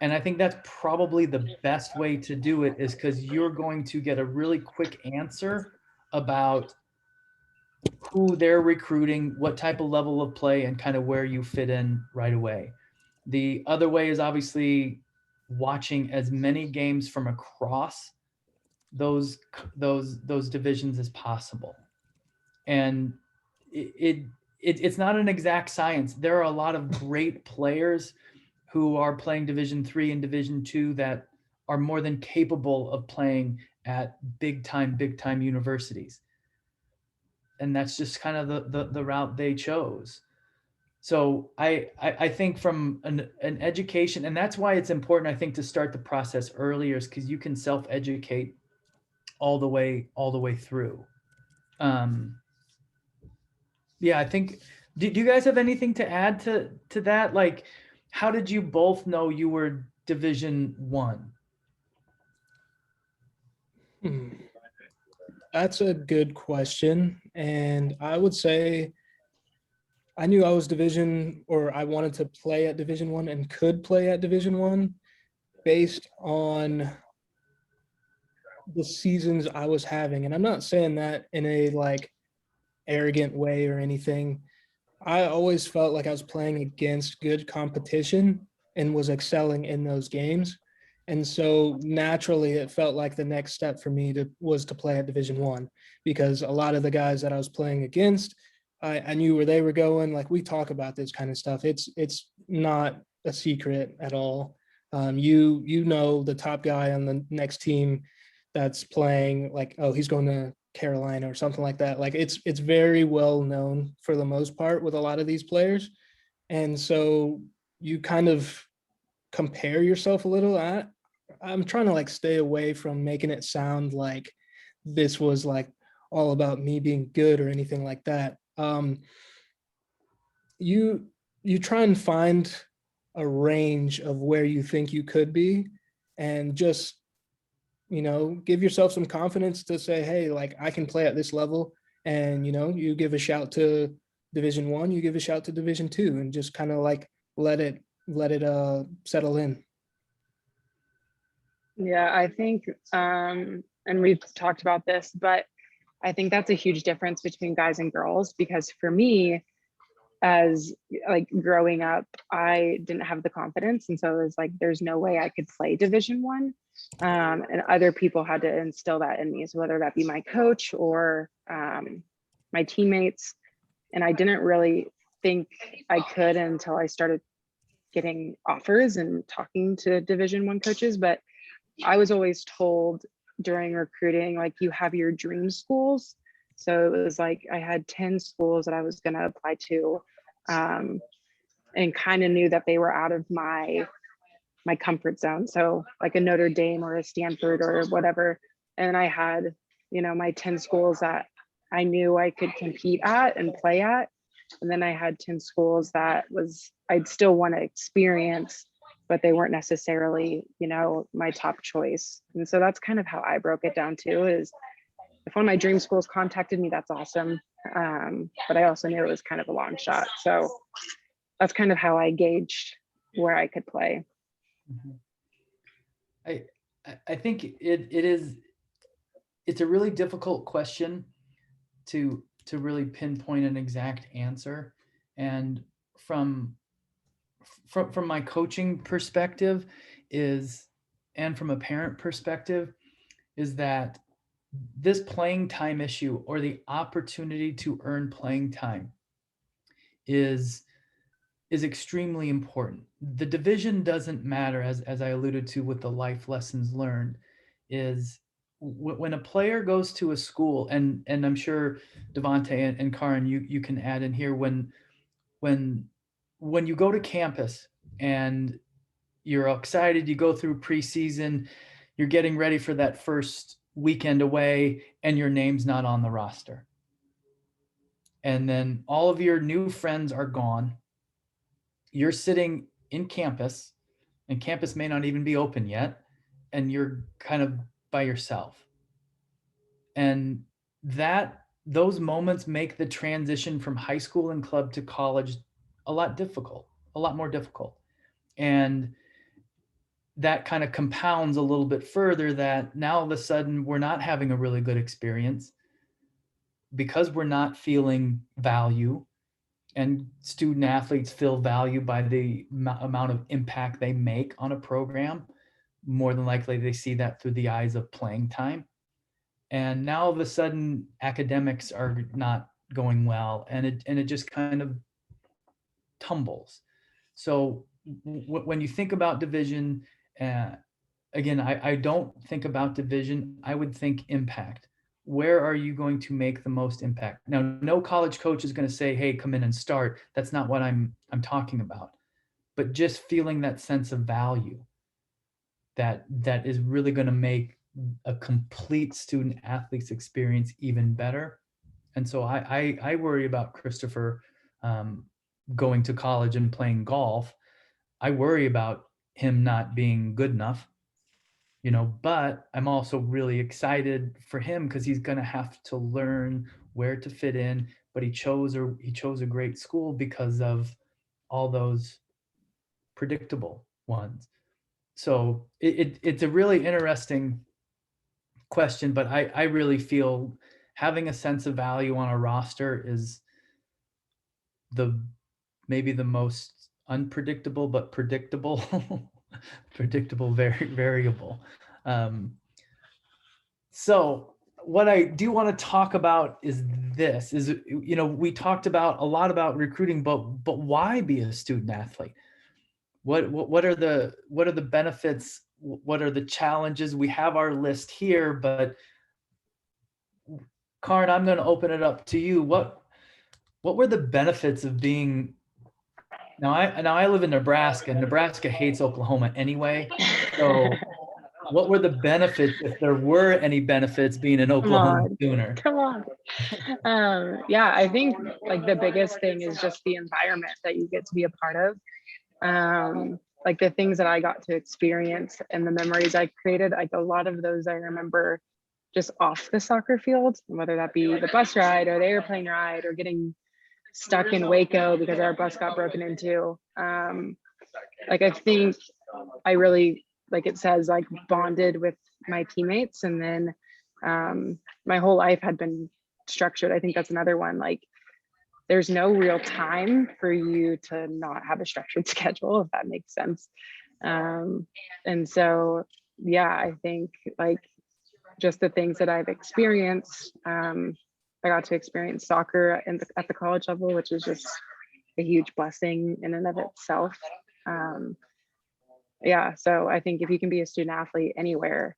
And I think that's probably the best way to do it, is because you're going to get a really quick answer about who they're recruiting, what type of level of play, and kind of where you fit in right away. The other way is obviously watching as many games from across those divisions as possible. And it's not an exact science. There are a lot of great players who are playing Division 3 and Division 2 that are more than capable of playing at big time universities. And that's just kind of the route they chose. So I think from an education, and that's why it's important, I think, to start the process earlier, is because you can self-educate all the way through. Yeah, I think, do you guys have anything to add to that? Like, how did you both know you were Division 1? That's a good question. And I would say I knew I was Division, or I wanted to play at Division 1 and could play at Division 1 based on the seasons I was having. And I'm not saying that in a like arrogant way or anything. I always felt like I was playing against good competition and was excelling in those games. And so naturally it felt like the next step for me was to play at Division 1, because a lot of the guys that I was playing against, I knew where they were going. Like, we talk about this kind of stuff. It's not a secret at all. You know the top guy on the next team that's playing, like, oh, he's going to Carolina or something like that. Like, it's very well known for the most part with a lot of these players. And so you kind of compare yourself a little. I'm trying to like stay away from making it sound like this was like all about me being good or anything like that. You try and find a range of where you think you could be, and just, give yourself some confidence to say, hey, like, I can play at this level. And you give a shout to Division 1, you give a shout to Division 2, and just kind of like let it settle in. Yeah, I think, and we've talked about this, but I think that's a huge difference between guys and girls, because for me, as like growing up, I didn't have the confidence. And so it was like, there's no way I could play Division 1. And other people had to instill that in me. So whether that be my coach or my teammates. And I didn't really think I could until I started getting offers and talking to Division 1 coaches. But I was always told during recruiting, like, you have your dream schools. So it was like I had 10 schools that I was going to apply to, and kind of knew that they were out of my comfort zone. So like a Notre Dame or a Stanford or whatever. And I had, my 10 schools that I knew I could compete at and play at. And then I had 10 schools that I'd still want to experience, but they weren't necessarily, my top choice. And so that's kind of how I broke it down too, is if one of my dream schools contacted me, that's awesome. But I also knew it was kind of a long shot. So that's kind of how I gauged where I could play. I think it's a really difficult question to really pinpoint an exact answer. And from my coaching perspective and from a parent perspective, is that this playing time issue, or the opportunity to earn playing time, is extremely important. The division doesn't matter, as I alluded to with the life lessons learned, is when a player goes to a school, and I'm sure Devontae and Karin, you can add in here, when you go to campus and you're excited, you go through preseason, you're getting ready for that first weekend away, and your name's not on the roster. And then all of your new friends are gone. You're sitting in campus and campus may not even be open yet, and you're kind of by yourself. And those moments make the transition from high school and club to college a lot more difficult. And that kind of compounds a little bit further, that now all of a sudden we're not having a really good experience because we're not feeling value, and student athletes feel value by the amount of impact they make on a program. More than likely they see that through the eyes of playing time. And now all of a sudden academics are not going well, and it just kind of tumbles. So when you think about division, uh, again, I don't think about division. I would think impact. Where are you going to make the most impact? Now, no college coach is going to say, "Hey, come in and start." That's not what I'm talking about. But just feeling that sense of value that is really going to make a complete student athlete's experience even better. And so I worry about Christopher going to college and playing golf. I worry about him not being good enough, but I'm also really excited for him because he's going to have to learn where to fit in. But he chose a great school because of all those predictable ones. So it's a really interesting question, but I really feel having a sense of value on a roster is maybe the most unpredictable but predictable predictable variable. So what I do want to talk about is we talked about a lot about recruiting, but why be a student athlete? What are the benefits? What are the challenges? We have our list here, but Karin, I'm going to open it up to you. What were the benefits of being? Now I live in Nebraska. Nebraska hates Oklahoma anyway. So what were the benefits, if there were any benefits, being an Oklahoma Sooner? Come on. Yeah, I think like the biggest thing is just the environment that you get to be a part of. Like the things that I got to experience and the memories I created, like a lot of those I remember just off the soccer field, whether that be the bus ride or the airplane ride or getting stuck in Waco because our bus got broken into. Like I think I really, like it says, like bonded with my teammates, and then my whole life had been structured. I think that's another one. Like there's no real time for you to not have a structured schedule, if that makes sense. And so, yeah, I think like just the things that I've experienced, I got to experience soccer at the college level, which is just a huge blessing in and of itself. Yeah, so I think if you can be a student athlete anywhere,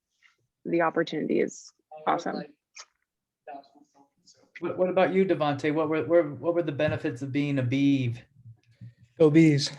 the opportunity is awesome. What about you, Devontae? What were the benefits of being a Beeve? Go Bees.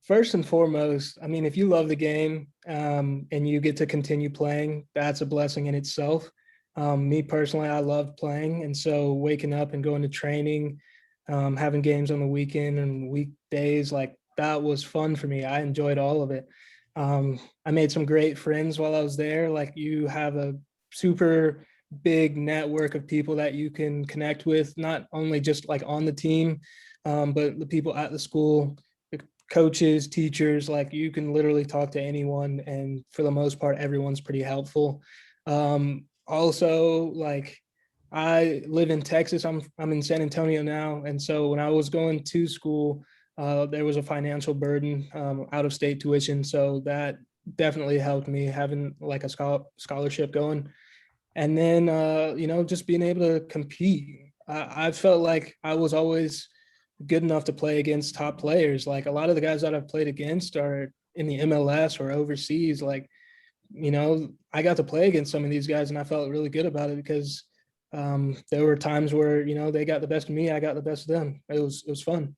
First and foremost, I mean, if you love the game and you get to continue playing, that's a blessing in itself. Me personally, I love playing. And so waking up and going to training, having games on the weekend and weekdays, like that was fun for me. I enjoyed all of it. I made some great friends while I was there. Like you have a super big network of people that you can connect with, not only just like on the team, but the people at the school, the coaches, teachers, like you can literally talk to anyone. And for the most part, everyone's pretty helpful. Also, like I live in Texas. I'm in San Antonio now. And so when I was going to school, there was a financial burden, out of state tuition. So that definitely helped me having like a scholarship going. And then, just being able to compete. I felt like I was always good enough to play against top players. Like a lot of the guys that I've played against are in the MLS or overseas. Like, I got to play against some of these guys and I felt really good about it because there were times where, they got the best of me, I got the best of them. It was fun.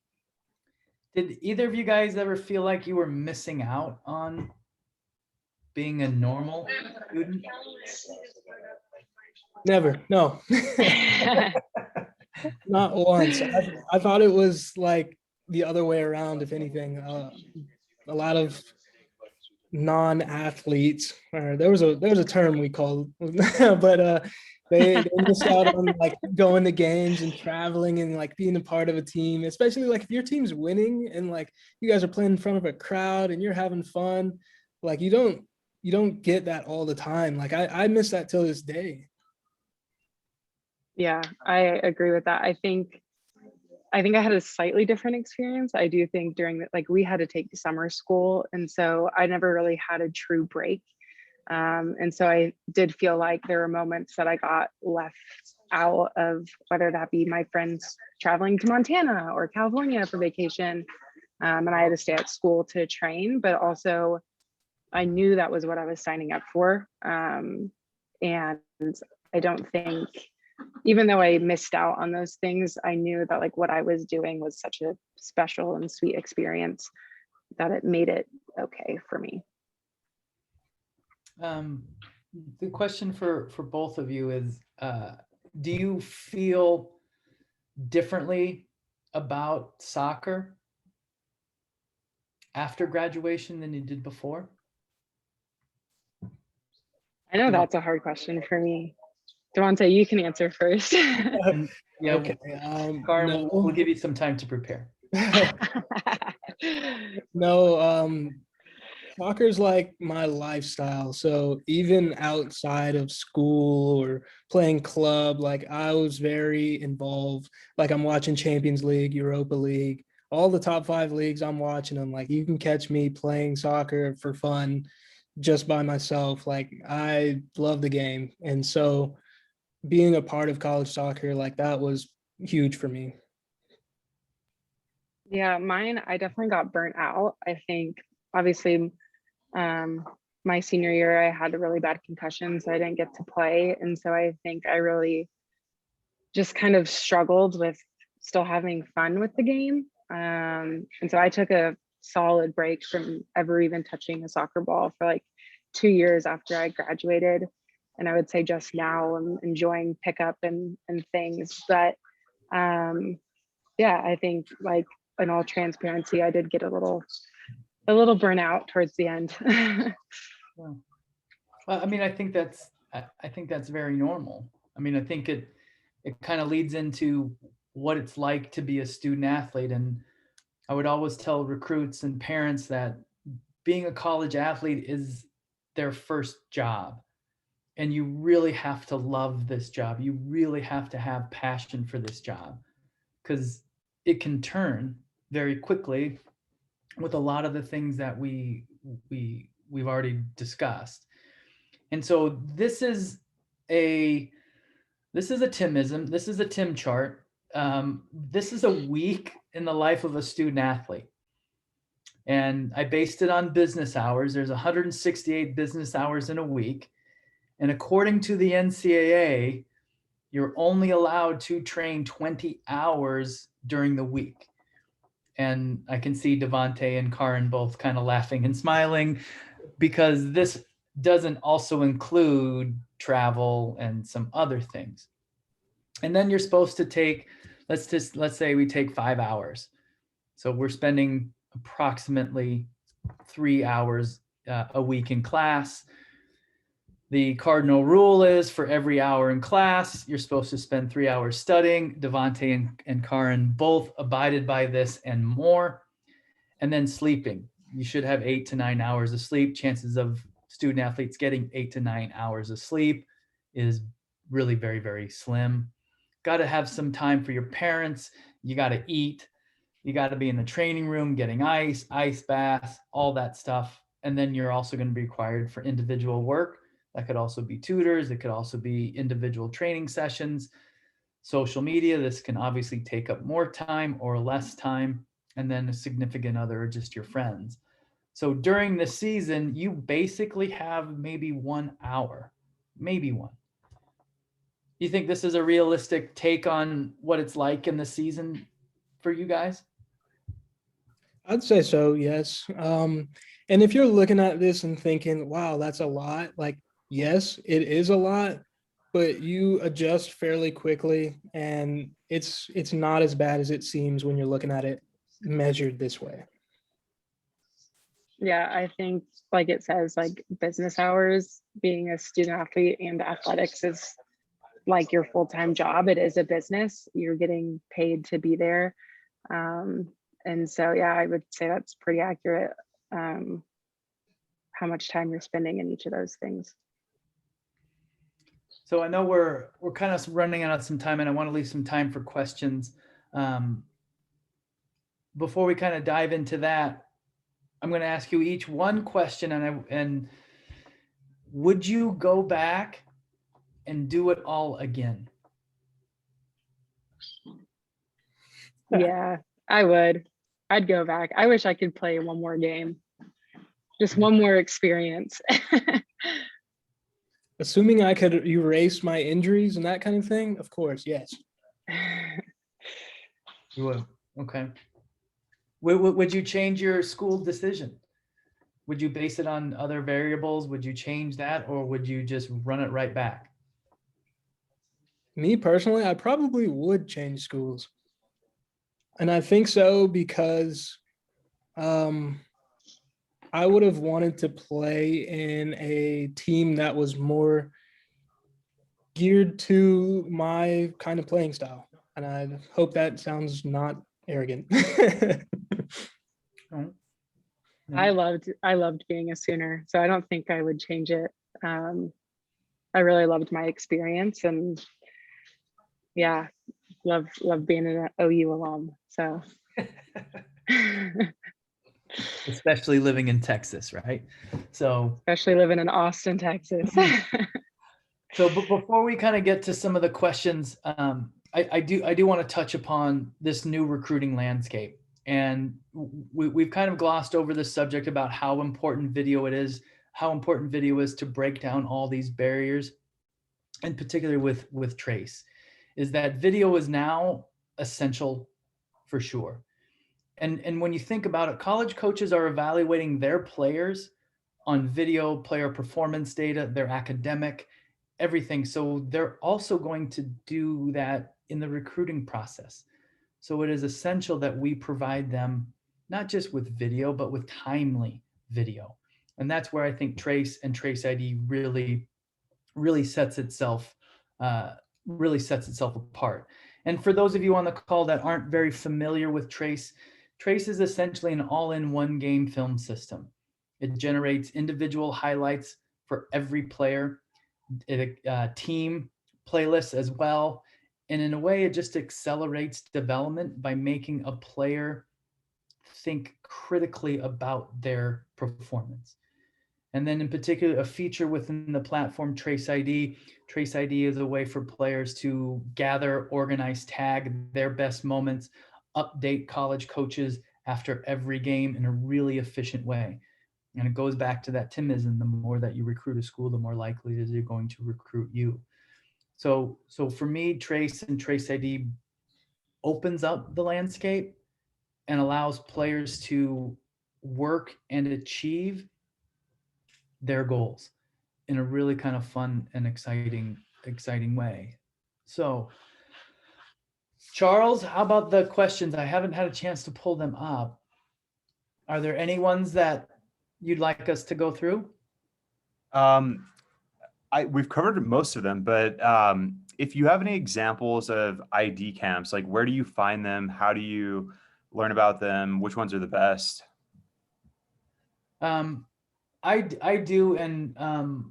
Did either of you guys ever feel like you were missing out on being a normal student? Never, no. Not once. I thought it was like the other way around, if anything. a lot of non-athletes, or there was a term we called, but they missed out on like going to games and traveling and like being a part of a team, especially like if your team's winning and like you guys are playing in front of a crowd and you're having fun. Like you don't get that all the time. Like I miss that till this day. Yeah, I agree with that. I think I had a slightly different experience. I do think during the, like we had to take summer school, and so I never really had a true break. And so I did feel like there were moments that I got left out of, whether that be my friends traveling to Montana or California for vacation, and I had to stay at school to train, but also I knew that was what I was signing up for. And I don't think, even though I missed out on those things, I knew that like what I was doing was such a special and sweet experience that it made it okay for me. The question for both of you is, do you feel differently about soccer after graduation than you did before? I know that's a hard question for me. Devontae, you can answer first. Yeah, Okay. Karin, No. we'll give you some time to prepare. No, soccer's like my lifestyle. So even outside of school or playing club, like I was very involved. Like I'm watching Champions League, Europa League, all the top 5 leagues, I'm watching them. Like you can catch me playing soccer for fun just by myself. Like I love the game. And so being a part of college soccer, like that was huge for me. Yeah, mine, I definitely got burnt out. I think obviously my senior year, I had a really bad concussion, so I didn't get to play. And so I think I really just kind of struggled with still having fun with the game. And so I took a solid break from ever even touching a soccer ball for like 2 years after I graduated. And I would say just now I'm enjoying pickup and things. But yeah, I think like in all transparency, I did get a little burnout towards the end. Yeah. Well, I mean, I think that's very normal. I mean, I think it kind of leads into what it's like to be a student athlete. And I would always tell recruits and parents that being a college athlete is their first job. And you really have to love this job. You really have to have passion for this job, because it can turn very quickly with a lot of the things that we've already discussed. And so this is a Timism. This is a Tim chart. This is a week in the life of a student athlete. And I based it on business hours. There's 168 business hours in a week. And according to the NCAA, you're only allowed to train 20 hours during the week. And I can see Devontae and Karin both kind of laughing and smiling, because this doesn't also include travel and some other things. And then you're supposed to take, let's say we take 5 hours. So we're spending approximately 3 hours a week in class. The cardinal rule is for every hour in class, you're supposed to spend 3 hours studying. Devontae and Karin both abided by this and more. And then sleeping. You should have 8 to 9 hours of sleep. Chances of student athletes getting 8 to 9 hours of sleep is really very, very slim. Got to have some time for your parents. You got to eat. You got to be in the training room getting ice baths, all that stuff. And then you're also going to be required for individual work. That could also be tutors. It could also be individual training sessions. Social media, this can obviously take up more time or less time. And then a significant other or just your friends. So during the season, you basically have maybe 1 hour, maybe one. You think this is a realistic take on what it's like in the season for you guys? I'd say so, yes. And if you're looking at this and thinking, wow, that's a lot, like, yes, it is a lot, but you adjust fairly quickly, and it's not as bad as it seems when you're looking at it measured this way. Yeah, I think like it says, like business hours, being a student athlete and athletics is like your full-time job. It is a business. You're getting paid to be there. And so, yeah, I would say that's pretty accurate. How much time you're spending in each of those things. So I know we're kind of running out of some time, and I want to leave some time for questions. Before we kind of dive into that, I'm going to ask you each one question, and would you go back and do it all again? Yeah, I would. I'd go back. I wish I could play one more game, just one more experience. Assuming I could erase my injuries and that kind of thing, of course, yes. You would. Okay. Would you change your school decision? Would you base it on other variables? Would you change that, or would you just run it right back? Me personally, I probably would change schools. And I think so because I would have wanted to play in a team that was more geared to my kind of playing style. And I hope that sounds not arrogant. Oh, no. I loved being a Sooner, so I don't think I would change it. I really loved my experience, and yeah, love being an OU alum. So Especially living in Texas, right? So especially living in Austin, Texas. but before we kind of get to some of the questions, I do want to touch upon this new recruiting landscape. And we've kind of glossed over this subject about how important video is to break down all these barriers, and particularly with Trace, is that video is now essential for sure. And when you think about it, college coaches are evaluating their players on video, player performance data, their academic, everything. So they're also going to do that in the recruiting process. So it is essential that we provide them not just with video, but with timely video. And that's where I think Trace and Trace ID really sets itself apart. And for those of you on the call that aren't very familiar with Trace, Trace is essentially an all-in-one game film system. It generates individual highlights for every player, team playlists as well. And in a way, it just accelerates development by making a player think critically about their performance. And then in particular, a feature within the platform Trace ID. Trace ID is a way for players to gather, organize, tag their best moments, update college coaches after every game in a really efficient way. And it goes back to that Timism: the more that you recruit a school, the more likely it is they're going to recruit you. So for me, Trace and Trace ID opens up the landscape and allows players to work and achieve their goals in a really kind of fun and exciting way. So, Charles, how about the questions? I haven't had a chance to pull them up. Are there any ones that you'd like us to go through? We've covered most of them, but if you have any examples of ID camps, like where do you find them? How do you learn about them? Which ones are the best? I do, and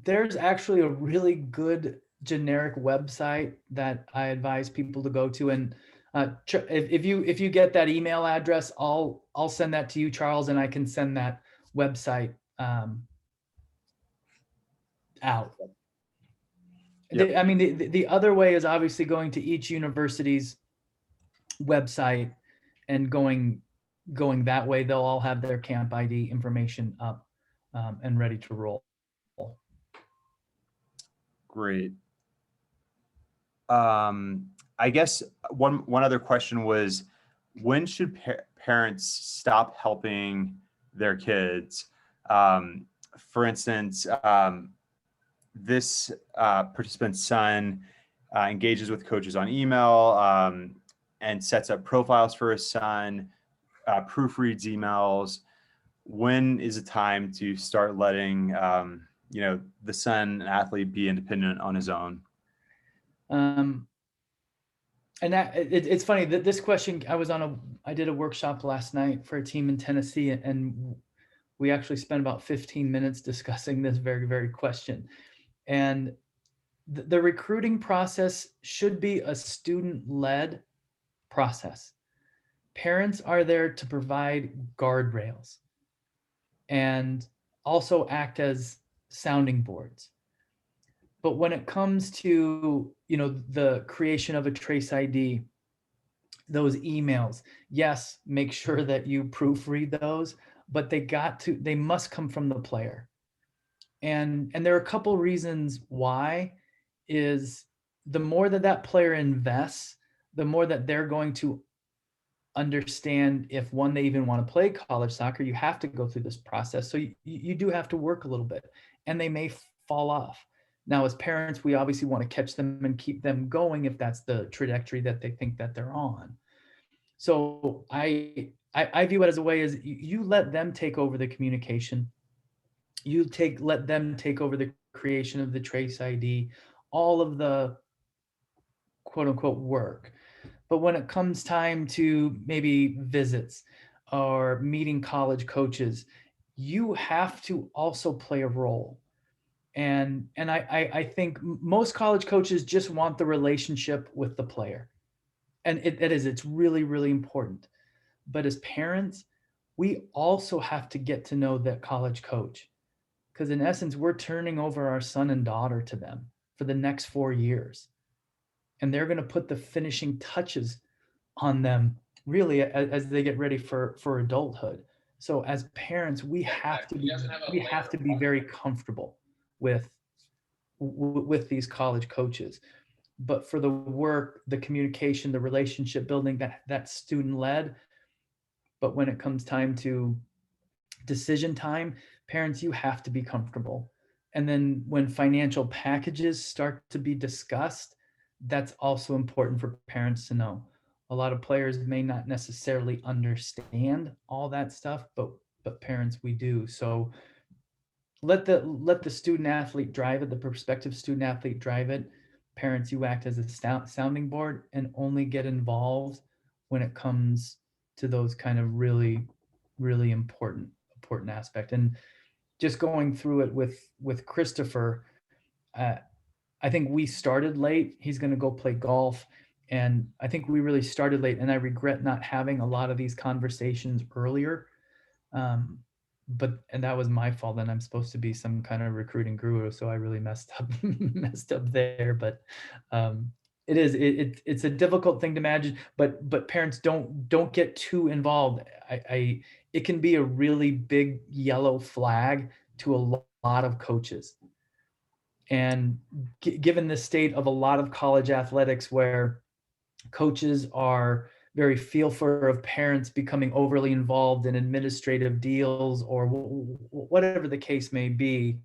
there's actually a really good generic website that I advise people to go to. And if you get that email address, I'll send that to you, Charles, and I can send that website out. Yep. I mean, the other way is obviously going to each university's website and going that way. They'll all have their camp ID information up and ready to roll. Great. I guess one other question was, when should parents stop helping their kids? For instance, this participant's son engages with coaches on email and sets up profiles for his son, proofreads emails. when is it time to start letting, the son, an athlete, be independent on his own? And it's funny that this question, I did a workshop last night for a team in Tennessee, and we actually spent about 15 minutes discussing this very, very question. And the recruiting process should be a student-led process. Parents are there to provide guardrails and also act as sounding boards. But when it comes to, the creation of a Trace ID, those emails, yes, make sure that you proofread those, but they must come from the player. And there are a couple reasons why. Is the more that player invests, the more that they're going to understand if, one, they even want to play college soccer. You have to go through this process. So you do have to work a little bit, and they may fall off. Now, as parents, we obviously want to catch them and keep them going if that's the trajectory that they think that they're on. So I view it as a way is you let them take over the communication. Let them take over the creation of the Trace ID, all of the quote unquote work. But when it comes time to maybe visits or meeting college coaches, you have to also play a role. And I think most college coaches just want the relationship with the player. And it's really, really important. But as parents, we also have to get to know that college coach. Because in essence, we're turning over our son and daughter to them for the next 4 years. And they're going to put the finishing touches on them really as they get ready for adulthood. So as parents, we have to be very comfortable with these college coaches. But for the work, the communication, the relationship building, that's student led. But when it comes time to decision time, parents, you have to be comfortable. And then when financial packages start to be discussed, that's also important for parents to know. A lot of players may not necessarily understand all that stuff, but parents, we do. So let the student athlete drive it, the prospective student athlete drive it. Parents, you act as a sounding board and only get involved when it comes to those kind of really, really important aspect. And just going through it with Christopher, I think we started late. He's going to go play golf. And I think we really started late, and I regret not having a lot of these conversations earlier. And that was my fault. And I'm supposed to be some kind of recruiting guru, so I really messed up there. But it's a difficult thing to imagine. But parents, don't get too involved. It can be a really big yellow flag to a lot of coaches. And given the state of a lot of college athletics, where coaches are very fearful of parents becoming overly involved in administrative deals or whatever the case may be,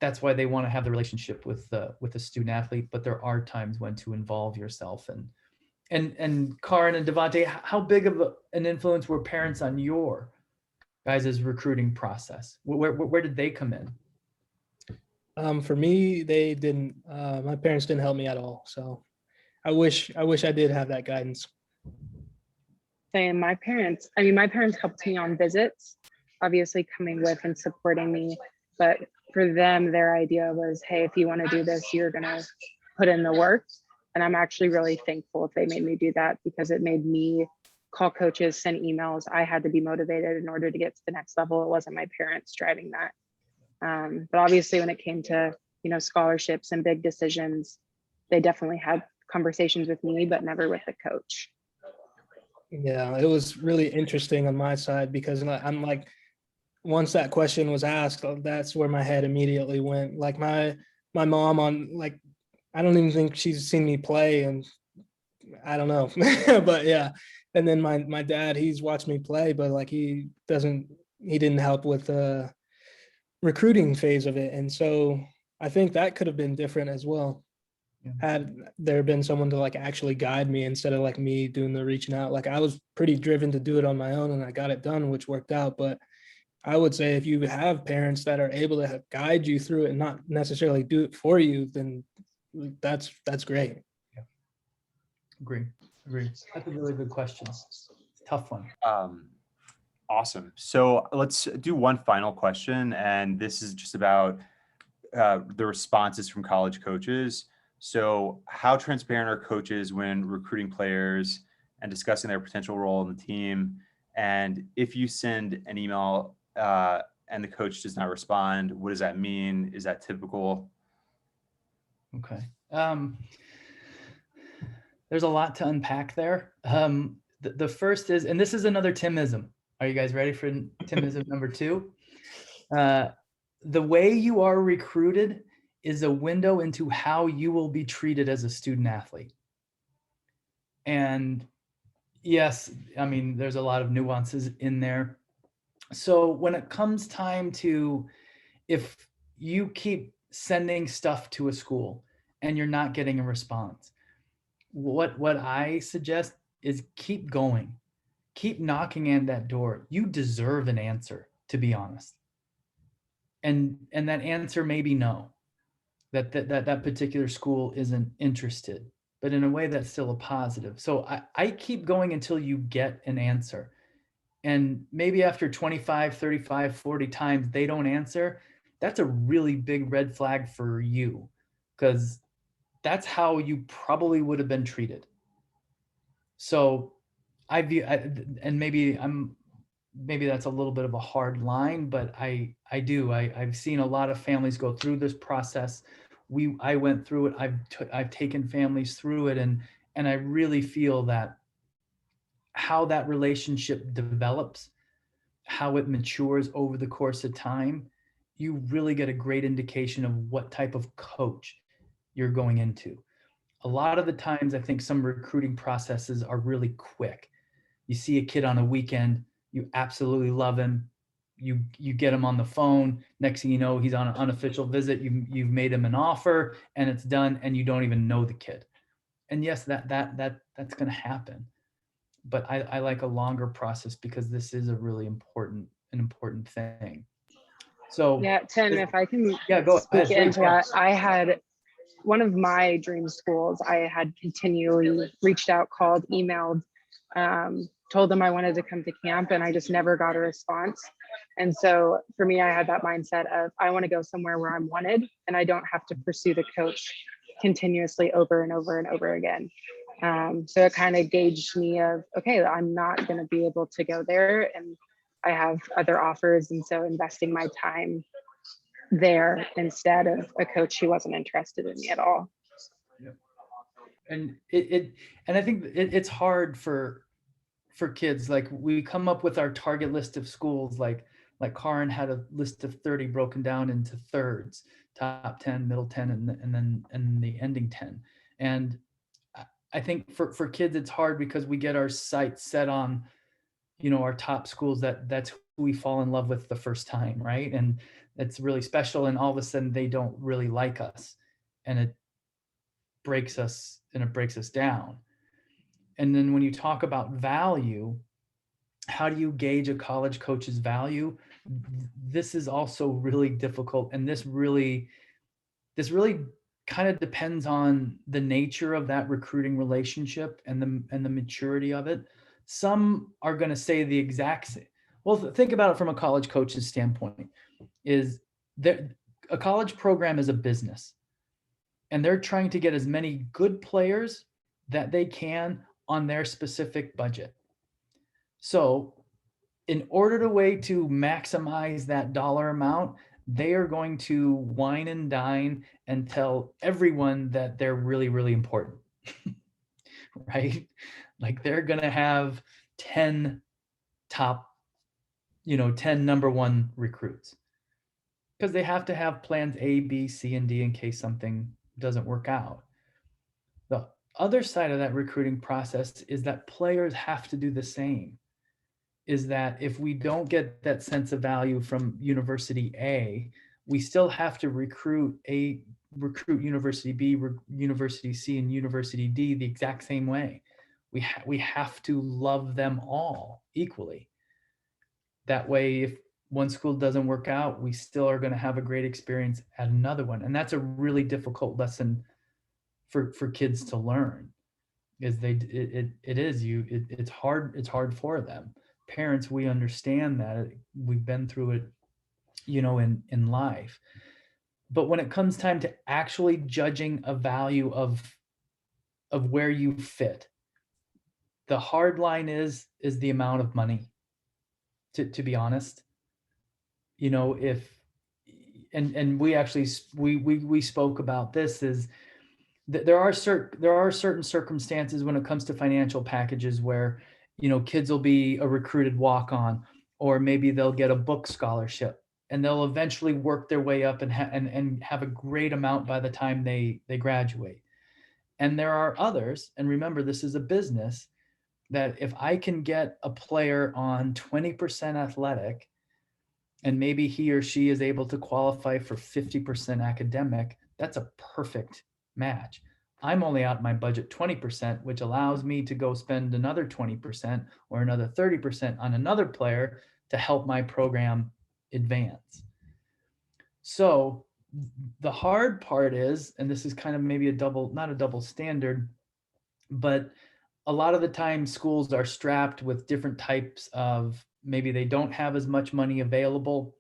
that's why they want to have the relationship with the student athlete. But there are times when to involve yourself. And Karin and Devontae, how big of an influence were parents on your guys' recruiting process? Where did they come in? For me, they didn't. My parents didn't help me at all. So I wish I did have that guidance. Saying my parents helped me on visits, obviously coming with and supporting me. But for them, their idea was, hey, if you want to do this, you're going to put in the work. And I'm actually really thankful if they made me do that, because it made me call coaches, send emails. I had to be motivated in order to get to the next level. It wasn't my parents driving that. But obviously when it came to, scholarships and big decisions, they definitely had conversations with me, but never with the coach. Yeah, it was really interesting on my side, because I'm like, once that question was asked, that's where my head immediately went. Like my mom I don't even think she's seen me play, and I don't know. But yeah. And then my dad, he's watched me play, but like he didn't help with the recruiting phase of it. And so I think that could have been different as well. Yeah. Had there been someone to like actually guide me instead of like me doing the reaching out. Like I was pretty driven to do it on my own, and I got it done, which worked out. But I would say if you have parents that are able to guide you through it and not necessarily do it for you, then that's great. Agree. That's a really good question. Tough one. Awesome. So let's do one final question, and this is just about the responses from college coaches. So how transparent are coaches when recruiting players and discussing their potential role in the team? And if you send an email and the coach does not respond, what does that mean? Is that typical? Okay. There's a lot to unpack there. The first is, and this is another Timism. Are you guys ready for Timism number 2? The way you are recruited is a window into how you will be treated as a student athlete. And yes, I mean, there's a lot of nuances in there. So when it comes time to, if you keep sending stuff to a school and you're not getting a response, what I suggest is keep going, keep knocking at that door. You deserve an answer, to be honest. And that answer may be no, that particular school isn't interested, but in a way that's still a positive. So I keep going until you get an answer. And maybe after 25, 35, 40 times they don't answer, that's a really big red flag for you, because that's how you probably would have been treated. So I view, and maybe that's a little bit of a hard line, but I've seen a lot of families go through this process. I went through it. I've taken families through it, and I really feel that how that relationship develops, how it matures over the course of time, you really get a great indication of what type of coach you're going into. A lot of the times, I think some recruiting processes are really quick. You see a kid on a weekend, you absolutely love him. You get him on the phone. Next thing you know, he's on an unofficial visit. You've made him an offer, and it's done, and you don't even know the kid. And yes, that's going to happen. But I like a longer process, because this is a really important thing. So Yeah, Tim, if I can go speak ahead, into that, I had one of my dream schools. I had continually reached out, called, emailed, told them I wanted to come to camp, and I just never got a response. And so for me, I had that mindset of, I want to go somewhere where I'm wanted, and I don't have to pursue the coach continuously over and over and over again. So it kind of gauged me of, okay, I'm not going to be able to go there, and I have other offers. And so investing my time there instead of a coach who wasn't interested in me at all. And and I think it's hard for kids. Like, we come up with our target list of schools, like Karin had a list of 30 broken down into thirds: top 10, middle 10, and the ending 10. And I think for kids, it's hard because we get our sights set on, our top schools, that's who we fall in love with the first time, right? And it's really special, and all of a sudden they don't really like us, and it breaks us down. And then when you talk about value, how do you gauge a college coach's value? This is also really difficult, and this really kind of depends on the nature of that recruiting relationship and the maturity of it. Some are going to say the exact same. Well, think about it from a college coach's standpoint. Is there a college program is a business, and they're trying to get as many good players that they can on their specific budget. So in order to maximize that dollar amount, they are going to wine and dine and tell everyone that they're really, really important, right? Like, they're going to have 10 top, 10 number one recruits, because they have to have plans A, B, C, and D in case something doesn't work out. The other side of that recruiting process is that players have to do the same. Is that if we don't get that sense of value from University A, we still have to recruit University B, University C, and University D the exact same way. We have to love them all equally. That way, one school doesn't work out, we still are going to have a great experience at another one. And that's a really difficult lesson for kids to learn, is it's hard for them. Parents, we understand that, we've been through it, in life. But when it comes time to actually judging a value of where you fit, the hard line is the amount of money, to be honest. If and we actually we spoke about this, is that there are certain circumstances when it comes to financial packages where kids will be a recruited walk-on, or maybe they'll get a book scholarship, and they'll eventually work their way up and have a great amount by the time they graduate. And there are others, and remember, this is a business, that if I can get a player on 20% athletic, and maybe he or she is able to qualify for 50% academic, that's a perfect match. I'm only out my budget 20%, which allows me to go spend another 20% or another 30% on another player to help my program advance. So the hard part is, and this is kind of maybe not a double standard, but a lot of the time schools are strapped with different types of, maybe they don't have as much money available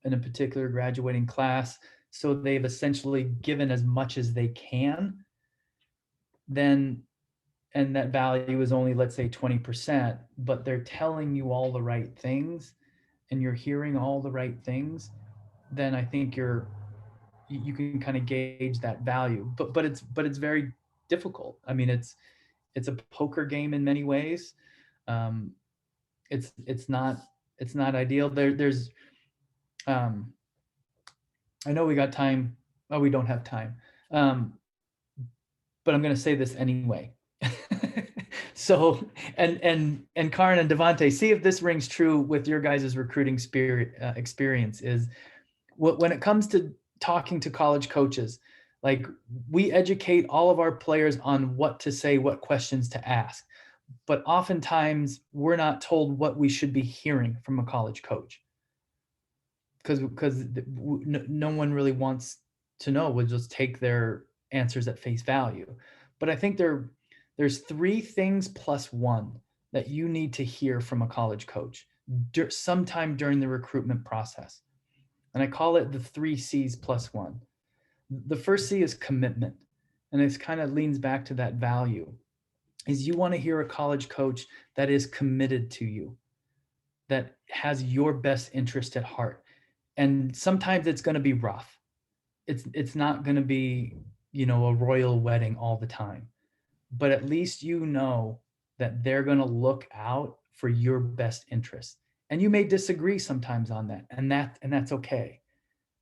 in a particular graduating class, so they've essentially given as much as they can, then, and that value is only, let's say, 20%, but they're telling you all the right things and you're hearing all the right things, then I think you can kind of gauge that value. But it's very difficult. I mean, it's a poker game in many ways. It's not ideal. There's I know we got time. Oh, we don't have time. But I'm going to say this anyway. So, and Karin and Devante, see if this rings true with your guys' recruiting experience. Is when it comes to talking to college coaches, like, we educate all of our players on what to say, what questions to ask, but oftentimes we're not told what we should be hearing from a college coach, because no one really wants to know. We'll just take their answers at face value. But I think there's three things plus one that you need to hear from a college coach sometime during the recruitment process. And I call it the 3 C's plus one. The first C is commitment. And it kind of leans back to that value, is you want to hear a college coach that is committed to you, that has your best interest at heart. And sometimes it's going to be rough. It's not going to be, a royal wedding all the time, but at least that they're going to look out for your best interest. And you may disagree sometimes on that, and that's okay.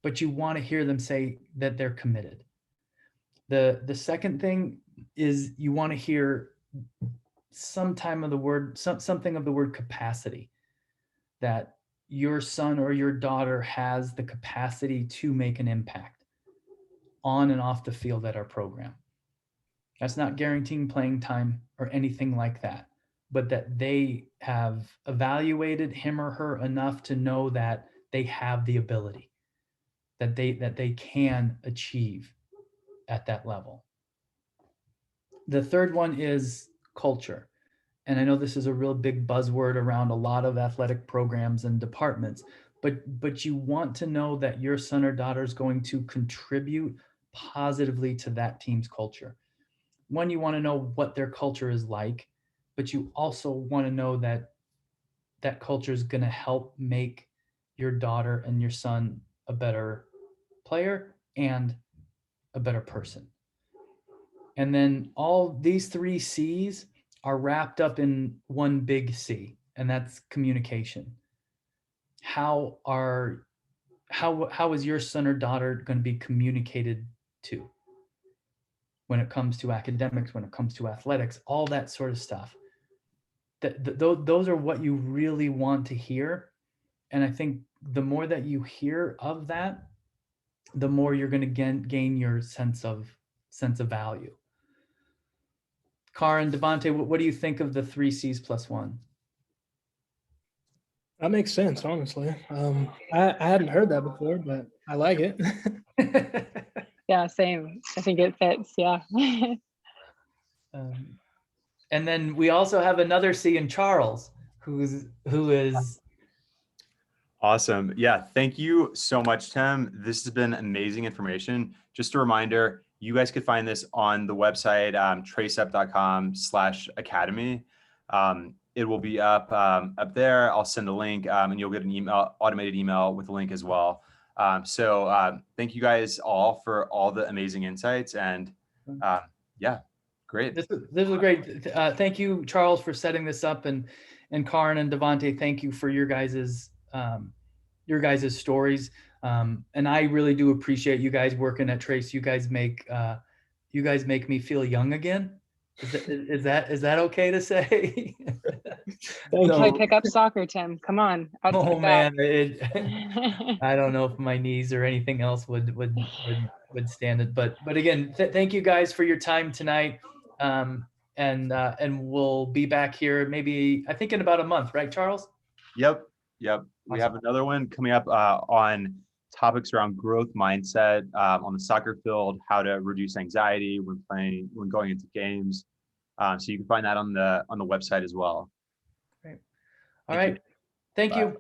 But you want to hear them say that they're committed. The second thing is, you want to hear something of the word capacity, that your son or your daughter has the capacity to make an impact on and off the field at our program. That's not guaranteeing playing time or anything like that, but that they have evaluated him or her enough to know that they have the ability, that they can achieve at that level. The third one is culture. And I know this is a real big buzzword around a lot of athletic programs and departments, but you want to know that your son or daughter is going to contribute positively to that team's culture. One, you want to know what their culture is like, but you also want to know that that culture is going to help make your daughter and your son a better player and a better person. And then all these 3 C's are wrapped up in one big C, and that's communication. How is your son or daughter going to be communicated to when it comes to academics, when it comes to athletics, all that sort of stuff? Those are what you really want to hear. And I think the more that you hear of that, the more you're going to gain your sense of value. Karin, Devante, what do you think of the 3 C's plus one? That makes sense, honestly. I hadn't heard that before, but I like it. Yeah, same. I think it fits. Yeah. Um, and then we also have another C in Charles, who is Awesome. Yeah. Thank you so much, Tim. This has been amazing information. Just a reminder, you guys could find this on the website, traceup.com/academy. It will be up there. I'll send a link and you'll get an email, automated email with a link as well. Thank you guys all for all the amazing insights and yeah, great. this was great. Thank you, Charles, for setting this up, and Karin and Devontae, thank you for your guys's stories. And I really do appreciate you guys working at Trace. You guys make me feel young again. Is that okay to say? Thank Play you. pickup soccer, Tim. Come on. Outside Oh that. man, I don't know if my knees or anything else would stand it. But again, thank you guys for your time tonight. And we'll be back here maybe, I think, in about a month, right, Charles? Yep. We have another one coming up on topics around growth mindset on the soccer field, how to reduce anxiety when going into games. So you can find that on the website as well. Great. All right. Thank you.